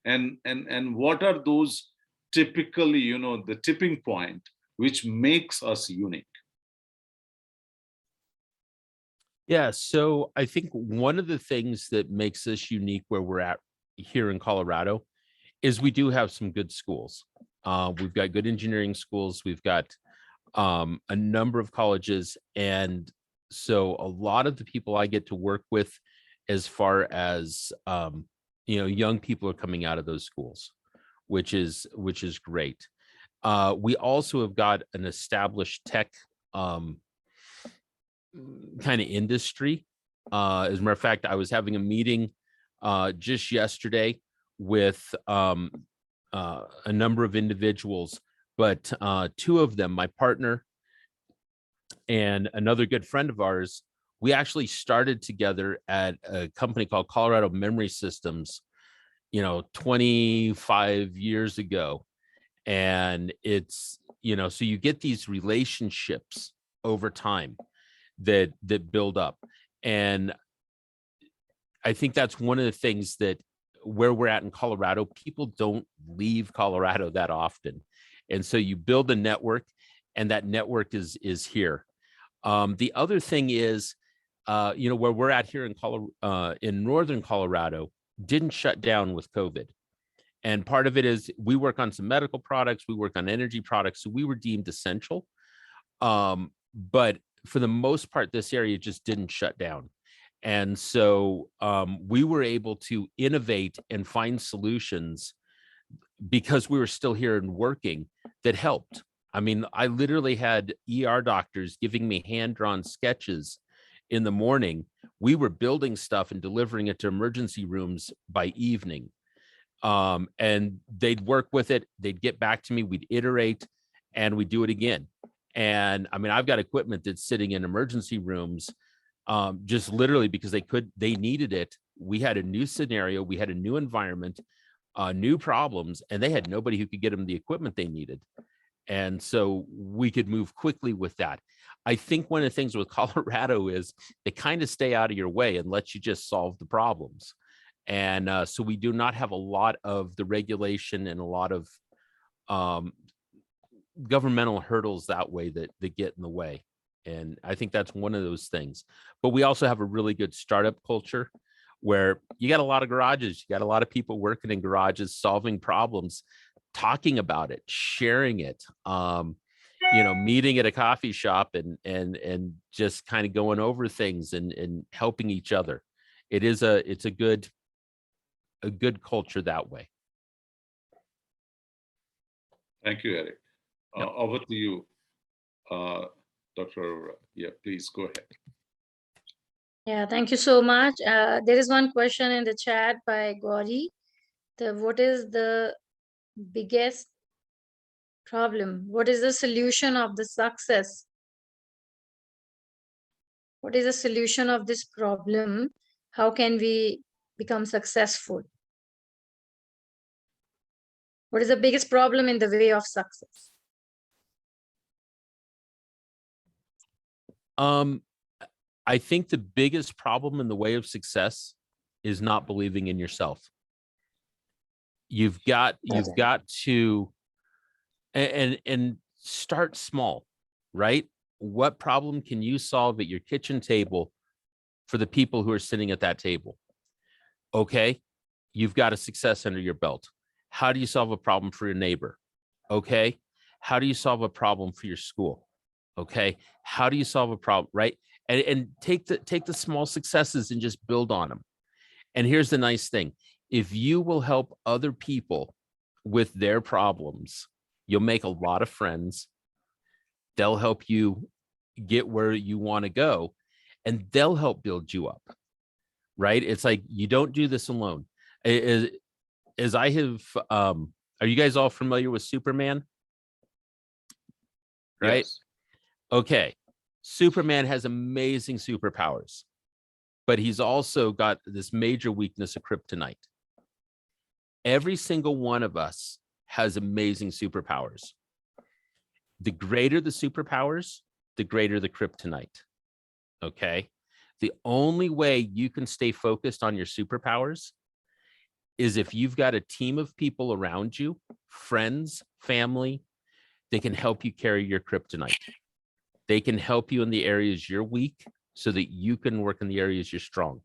and what are those typically, the tipping point which makes us unique? Yeah, so I think one of the things that makes us unique where we're at here in Colorado is we do have some good schools. We've got good engineering schools. We've got a number of colleges. And so a lot of the people I get to work with as far as, young people are coming out of those schools, which is great. We also have got an established tech kind of industry. As a matter of fact, I was having a meeting just yesterday with a number of individuals, but two of them, my partner and another good friend of ours, we actually started together at a company called Colorado Memory Systems, 25 years ago. And it's, so you get these relationships over time that build up. And I think that's one of the things that where we're at in Colorado, people don't leave Colorado that often. And so you build a network, and that network is here. The other thing is, where we're at here in northern Colorado didn't shut down with COVID. And part of it is we work on some medical products, we work on energy products, so we were deemed essential. But for the most part, this area just didn't shut down. And so we were able to innovate and find solutions because we were still here and working that helped. I mean, I literally had ER doctors giving me hand-drawn sketches in the morning. We were building stuff and delivering it to emergency rooms by evening. And they'd work with it. They'd get back to me. We'd iterate and we'd do it again. And I mean, I've got equipment that's sitting in emergency rooms just literally because they needed it. We had a new scenario. We had a new environment, new problems, and they had nobody who could get them the equipment they needed. And so we could move quickly with that. I think one of the things with Colorado is they kind of stay out of your way and let you just solve the problems. And so we do not have a lot of the regulation and a lot of governmental hurdles that way that get in the way. And I think that's one of those things. But we also have a really good startup culture where you got a lot of garages, you got a lot of people working in garages, solving problems, talking about it, sharing it, meeting at a coffee shop and just kind of going over things and helping each other. It's a good culture that way. Thank you, Eric. Yep. Over to you, Dr. Yeah, please go ahead. Yeah, thank you so much. There is one question in the chat by Gauri. What is the biggest problem? What is the solution of the success? What is the solution of this problem? How can we become successful? What is the biggest problem in the way of success? I think the biggest problem in the way of success is not believing in yourself. You've got to and start small, right? What problem can you solve at your kitchen table for the people who are sitting at that table? Okay, you've got a success under your belt. How do you solve a problem for your neighbor? Okay, how do you solve a problem for your school? Okay, how do you solve a problem, right? And take the small successes and just build on them. And here's the nice thing. If you will help other people with their problems, you'll make a lot of friends. They'll help you get where you want to go, and they'll help build you up, right? It's like you don't do this alone. As I have, are you guys all familiar with Superman? Right? Yes. Okay. Superman has amazing superpowers, but he's also got this major weakness of kryptonite. Every single one of us has amazing superpowers. The greater the superpowers, the greater the kryptonite. Okay. The only way you can stay focused on your superpowers is if you've got a team of people around you, friends, family, they can help you carry your kryptonite. They can help you in the areas you're weak so that you can work in the areas you're strong.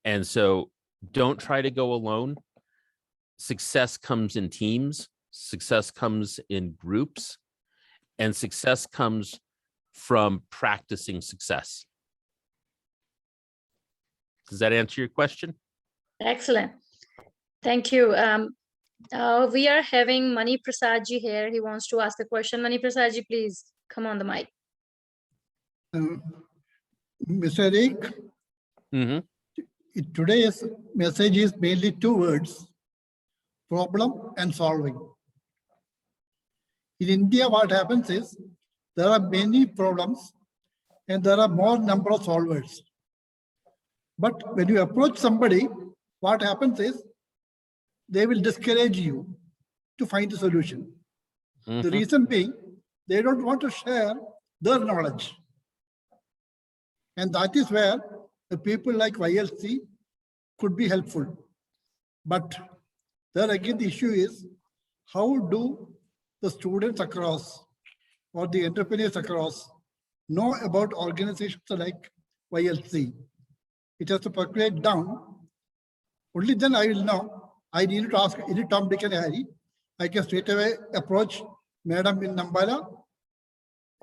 And so don't try to go alone. Success comes in teams, success comes in groups, and success comes from practicing success. Does that answer your question? Excellent. Thank you. We are having Mani Prasadji here. He wants to ask a question. Mani Prasadji, please come on the mic. Mr. Eric, today's message is mainly two words: problem and solving. In India, what happens is there are many problems and there are more number of solvers. But when you approach somebody, what happens is they will discourage you to find a solution. The reason being, they don't want to share their knowledge. And that is where the people like YLC could be helpful. But there again, the issue is, how do the students across or the entrepreneurs across know about organizations like YLC? It has to percolate down. Only then I will know. I need to ask any Tom, Dick, and Harry. I can straight away approach Madam in Nambala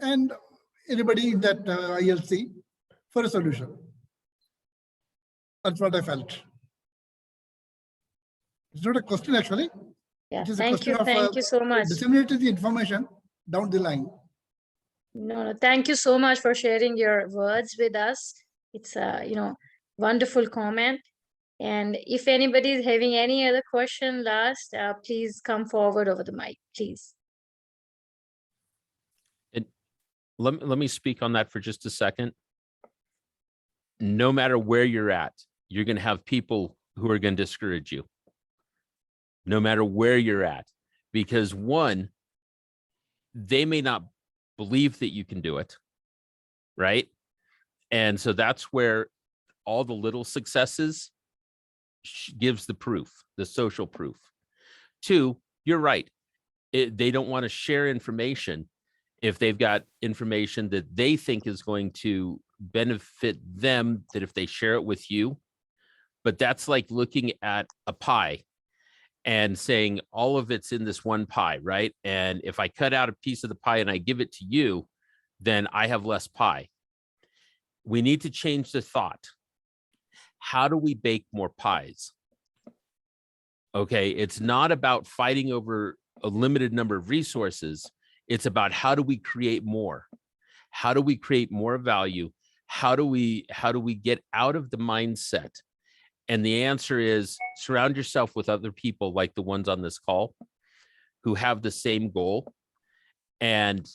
and anybody in that ILC for a solution. That's what I felt. It's not a question actually. Yeah, it is thank you. Thank you so much. Disseminating the information down the line. No, thank you so much for sharing your words with us. It's a, wonderful comment. And if anybody is having any other question last, please come forward over the mic, please. And let me speak on that for just a second. No matter where you're at, you're going to have people who are going to discourage you. No matter where you're at, because one, they may not believe that you can do it, right? And so that's where all the little successes gives the proof, the social proof. Two, you're right. They don't want to share information if they've got information that they think is going to benefit them, that if they share it with you. But that's like looking at a pie and saying all of it's in this one pie, right? And if I cut out a piece of the pie and I give it to you, then I have less pie. We need to change the thought. How do we bake more pies? Okay, it's not about fighting over a limited number of resources. It's about how do we create more? How do we create more value? How do we get out of the mindset? And the answer is surround yourself with other people like the ones on this call who have the same goal, and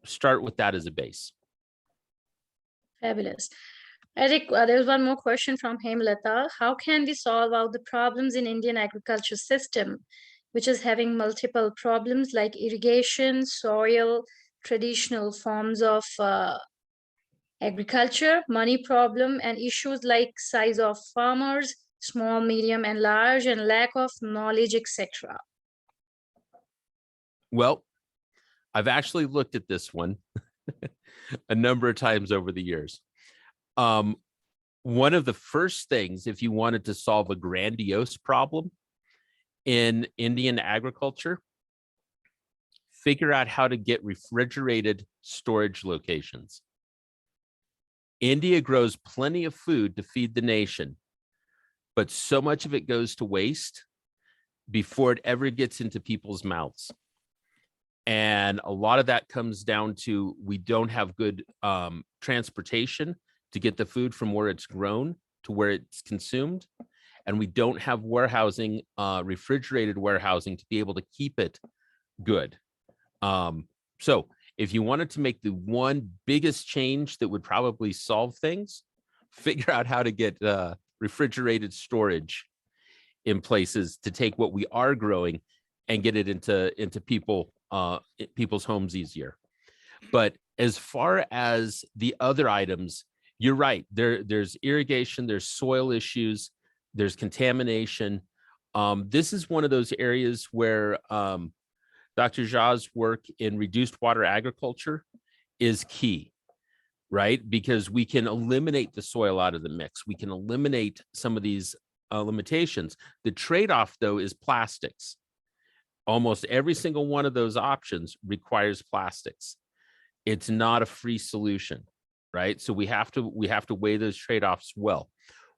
start with that as a base. Fabulous. Eric, there's one more question from Hemlata. How can we solve out the problems in Indian agriculture system, which is having multiple problems like irrigation, soil, traditional forms of agriculture, money problem, and issues like size of farmers, small, medium, and large, and lack of knowledge, etc.? Well, I've actually looked at this one a number of times over the years. One of the first things, if you wanted to solve a grandiose problem in Indian agriculture, figure out how to get refrigerated storage locations. India grows plenty of food to feed the nation, but so much of it goes to waste before it ever gets into people's mouths. And a lot of that comes down to we don't have good transportation to get the food from where it's grown to where it's consumed. And we don't have warehousing, refrigerated warehousing to be able to keep it good. So if you wanted to make the one biggest change that would probably solve things, figure out how to get refrigerated storage in places to take what we are growing and get it into people's homes easier. But as far as the other items, you're right. There's irrigation, there's soil issues, there's contamination. This is one of those areas where Dr. Jha's work in reduced water agriculture is key, right? Because we can eliminate the soil out of the mix. We can eliminate some of these limitations. The trade-off, though, is plastics. Almost every single one of those options requires plastics. It's not a free solution, right? So we have to weigh those trade-offs well.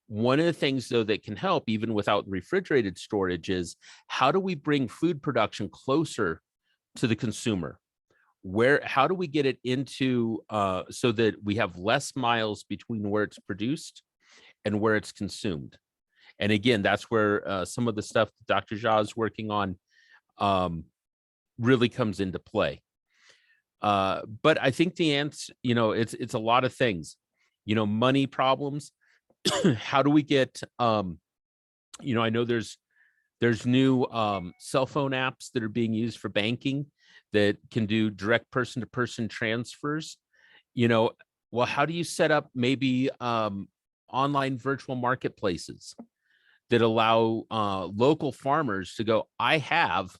One of the things, though, that can help even without refrigerated storage is how do we bring food production closer to the consumer? How do we get it into so that we have less miles between where it's produced and where it's consumed? And again, that's where some of the stuff that Dr. Jha is working on really comes into play. But I think the answer, it's a lot of things, money problems. How do we get, I know there's new cell phone apps that are being used for banking that can do direct person-to-person transfers. Well, how do you set up maybe online virtual marketplaces that allow local farmers to go, I have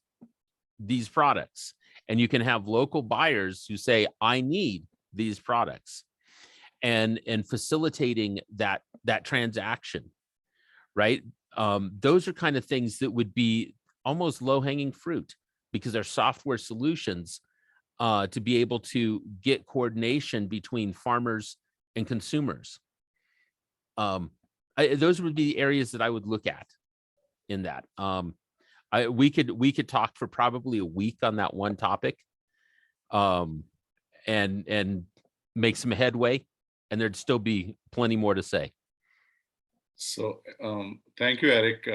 these products, and you can have local buyers who say, I need these products, and facilitating that transaction, right? Those are kind of things that would be almost low-hanging fruit because they're software solutions to be able to get coordination between farmers and consumers. Those would be the areas that I would look at in that. We could talk for probably a week on that one topic, and make some headway, and there'd still be plenty more to say. So thank you, Eric.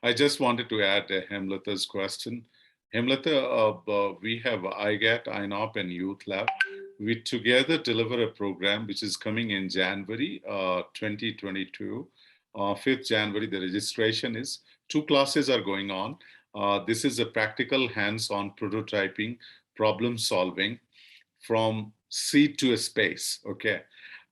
I just wanted to add Hemlata's question. Hemlata, we have IGAT, INOP, and Youth Lab. We together deliver a program which is coming in January 2022. 5th January, the registration is. 2 classes are going on. This is a practical hands-on prototyping, problem solving from seed to a space, okay?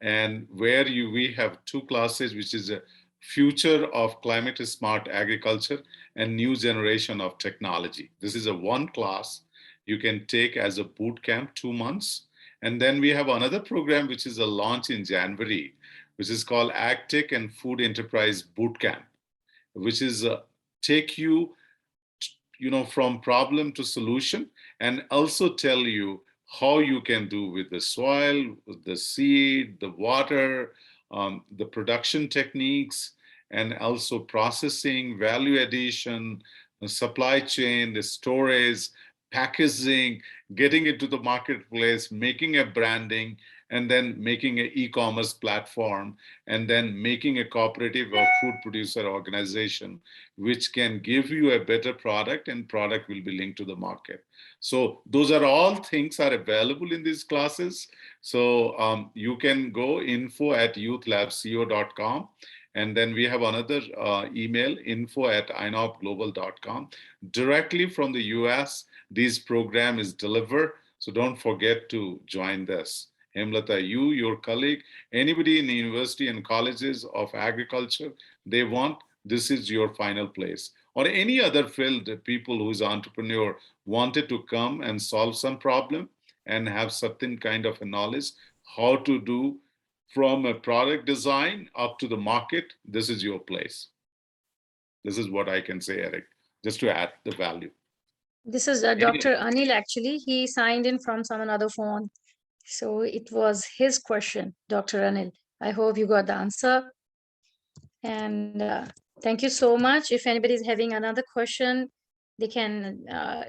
And where we have 2 classes, which is a future of climate smart agriculture and new generation of technology. This is a 1 class you can take as a boot camp, 2 months. And then we have another program, which is a launch in January, which is called AgTech and Food Enterprise Bootcamp, which is take you, from problem to solution, and also tell you how you can do with the soil, with the seed, the water, the production techniques, and also processing, value addition, the supply chain, the storage, packaging, getting it to the marketplace, making a branding, and then making an e-commerce platform, and then making a cooperative or food producer organization, which can give you a better product, and product will be linked to the market. So those are all things are available in these classes. So you can go info@youthlabco.com. And then we have another email, info@inopglobal.com. Directly from the US, this program is delivered. So don't forget to join this. Hemlata, your colleague, anybody in the university and colleges of agriculture, this is your final place. Or any other field, people who's entrepreneur wanted to come and solve some problem and have certain kind of a knowledge, how to do from a product design up to the market, this is your place. This is what I can say, Eric, just to add the value. This is Dr. Anil, actually. He signed in from some another phone. So it was his question, Dr. Anil. I hope you got the answer. And thank you so much. If anybody is having another question, they can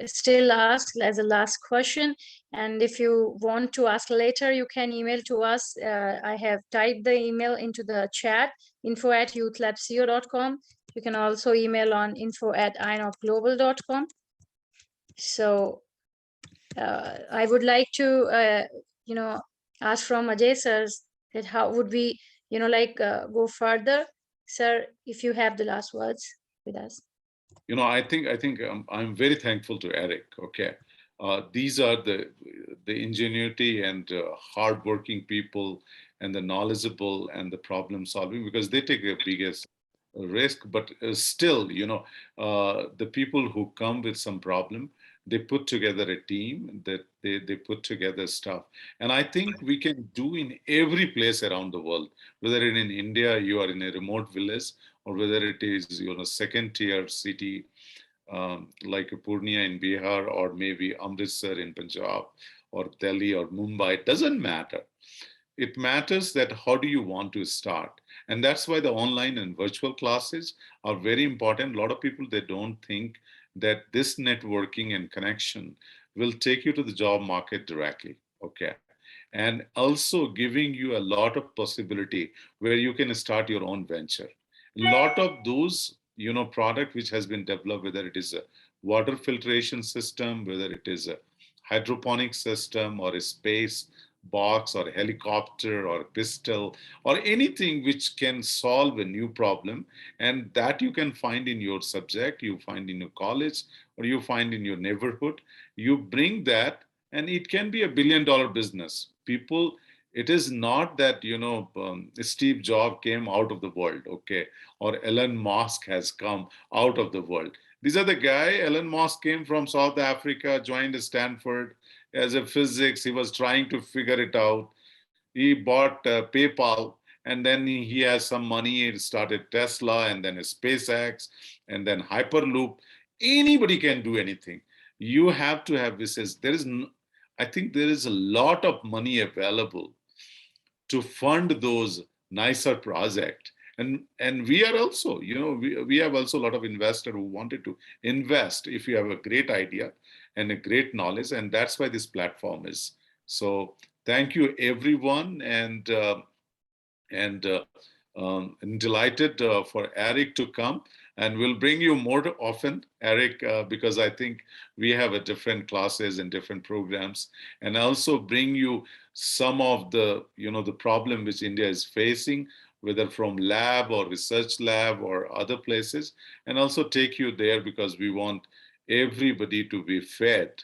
still ask as a last question. And if you want to ask later, you can email to us. I have typed the email into the chat, info@youthlabco.com. You can also email on info@inopglobal.com. So I would like to, ask from Ajay sir that how would we, go further. Sir, if you have the last words with us. I think I'm very thankful to Eric. Okay, these are the ingenuity and hardworking people, and the knowledgeable and the problem solving, because they take the biggest risk. But still, the people who come with some problem, they put together a team, that they put together stuff. And I think we can do in every place around the world, whether in India you are in a remote village, or whether it is second tier city, like Purnia in Bihar, or maybe Amritsar in Punjab, or Delhi or Mumbai. It doesn't matter. It matters that how do you want to start. And that's why the online and virtual classes are very important. A lot of people, they don't think that this networking and connection will take you to the job market directly. Okay, and also giving you a lot of possibility where you can start your own venture. A lot of those product which has been developed, whether it is a water filtration system, whether it is a hydroponic system, or a space box, or a helicopter, or a pistol, or anything which can solve a new problem, and that you can find in your subject, you find in your college, or you find in your neighborhood. You bring that, and it can be $1 billion business. People, it is not that Steve Jobs came out of the world, okay, or Elon Musk has come out of the world. These are the guy. Elon Musk came from South Africa, joined Stanford as a physics. He was trying to figure it out. He bought PayPal, and then he has some money. He started Tesla, and then a SpaceX, and then Hyperloop. Anybody can do anything. You have to have this. I think there is a lot of money available to fund those nicer projects. And we are also, we have also a lot of investors who wanted to invest if you have a great idea and a great knowledge. And that's why this platform is. So thank you, everyone. And delighted for Eric to come, and we'll bring you more often, Eric, because I think we have a different classes and different programs, and also bring you some of the the problem which India is facing, whether from lab or research lab or other places, and also take you there, because we want everybody to be fed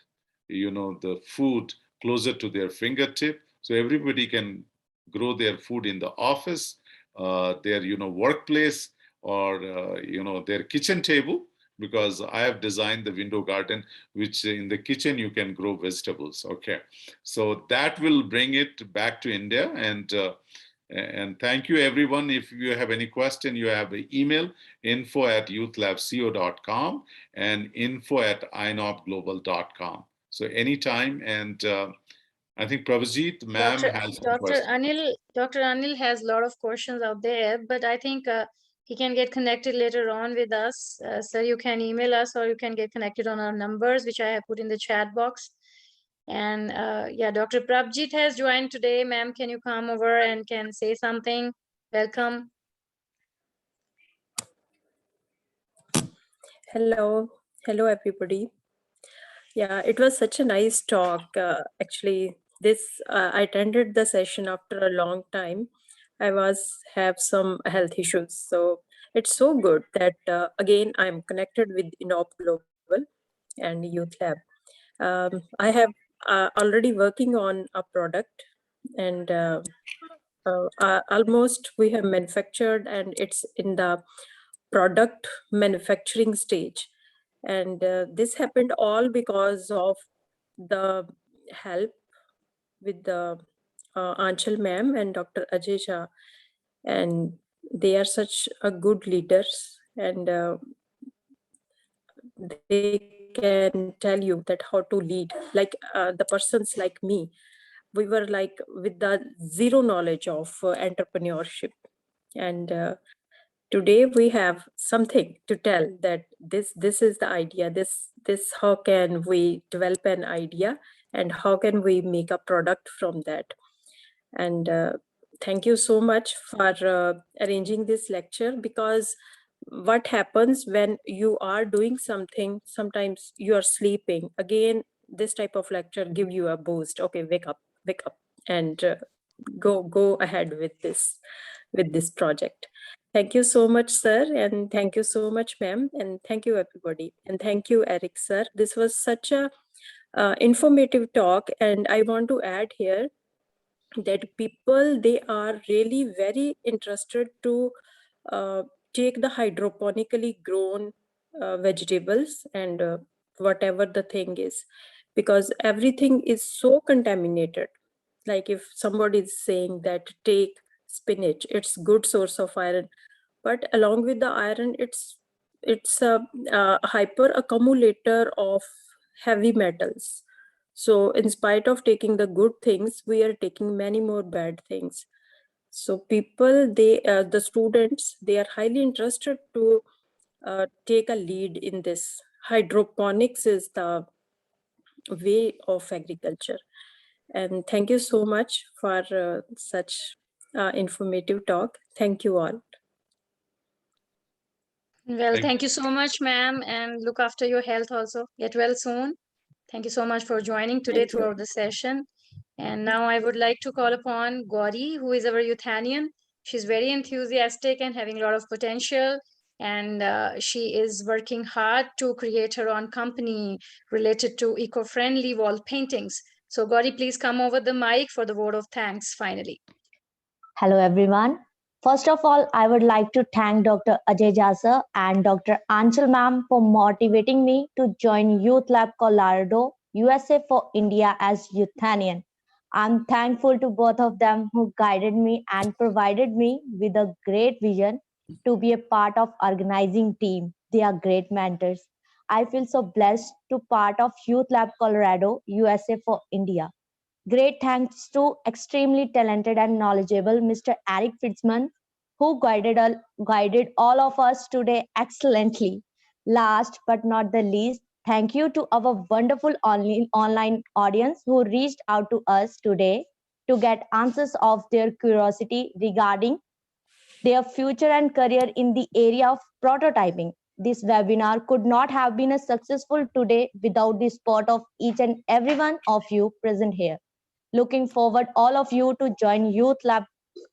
the food closer to their fingertip, so everybody can grow their food in the office, their workplace, or their kitchen table, because I have designed the window garden, which in the kitchen you can grow vegetables. Okay, so that will bring it back to India. And thank you, everyone. If you have any question, you have an email, info@youthlabco.com and info@inopglobal.com. So anytime. And I think Prabhajit ma'am has some questions. Dr. Anil has a lot of questions out there, but I think he can get connected later on with us. So you can email us, or you can get connected on our numbers, which I have put in the chat box. And yeah, Dr. Prabhajit has joined today. Ma'am, can you come over and can say something? Welcome. Hello everybody. Yeah, it was such a nice talk. Actually, I attended the session after a long time. I have some health issues, so it's so good that again I'm connected with Inop Global and Youth Lab. I have already working on a product, and almost we have manufactured, and it's in the product manufacturing stage. And this happened all because of the help with the Anchal ma'am and Dr. Ajay Shah. And they are such a good leaders, and they can tell you that how to lead, like the persons like me. We were like with the zero knowledge of entrepreneurship, and today we have something to tell that this is the idea, this how can we develop an idea and how can we make a product from that. And thank you so much for arranging this lecture, because what happens when you are doing something, sometimes you are sleeping. Again, this type of lecture give you a boost. Okay, wake up, and go ahead with this project. Thank you so much, sir, and thank you so much, ma'am, and thank you everybody, and thank you, Eric, sir. This was such a informative talk, and I want to add here that people, they are really very interested to take the hydroponically grown vegetables and whatever the thing is, because everything is so contaminated. Like if somebody is saying that take spinach, it's good source of iron, but along with the iron, it's a hyper accumulator of heavy metals. So in spite of taking the good things, we are taking many more bad things. So people, the students, they are highly interested to take a lead in this. Hydroponics is the way of agriculture. And thank you so much for such informative talk. Thank you all. Well, thank you so much, ma'am, and look after your health also. Get well soon. Thank you so much for joining today Thank you. throughout the session. And now I would like to call upon Gauri, who is our Youthanian. She's very enthusiastic and having a lot of potential. And she is working hard to create her own company related to eco-friendly wall paintings. So Gauri, please come over the mic for the word of thanks finally. Hello, everyone. First of all, I would like to thank Dr. Ajay Jasa and Dr. Anchal ma'am for motivating me to join Youth Lab Colorado, USA for India as Youthanian. I'm thankful to both of them who guided me and provided me with a great vision to be a part of organizing team. They are great mentors. I feel so blessed to part of Youth Lab Colorado, USA for India. Great thanks to extremely talented and knowledgeable Mr. Eric Fitzman, who guided all of us today excellently. Last but not the least, thank you to our wonderful online audience who reached out to us today to get answers of their curiosity regarding their future and career in the area of prototyping. This webinar could not have been as successful today without the support of each and every one of you present here. Looking forward all of you to join Youth Lab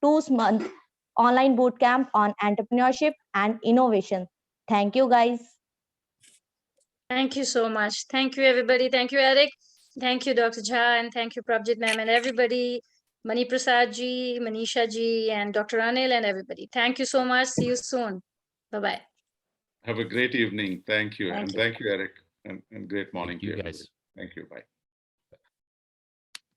2-month online bootcamp on entrepreneurship and innovation. Thank you, guys. Thank you so much. Thank you, everybody. Thank you, Eric. Thank you, Dr. Jha, and thank you, Prabjit ma'am, and everybody. Mani Prasad ji, Manisha ji, and Dr. Anil, and everybody. Thank you so much. See you soon. Bye-bye. Have a great evening. Thank you. Thank And you. thank you, Eric. And great morning Thank you, to guys. everybody. Thank you. Bye.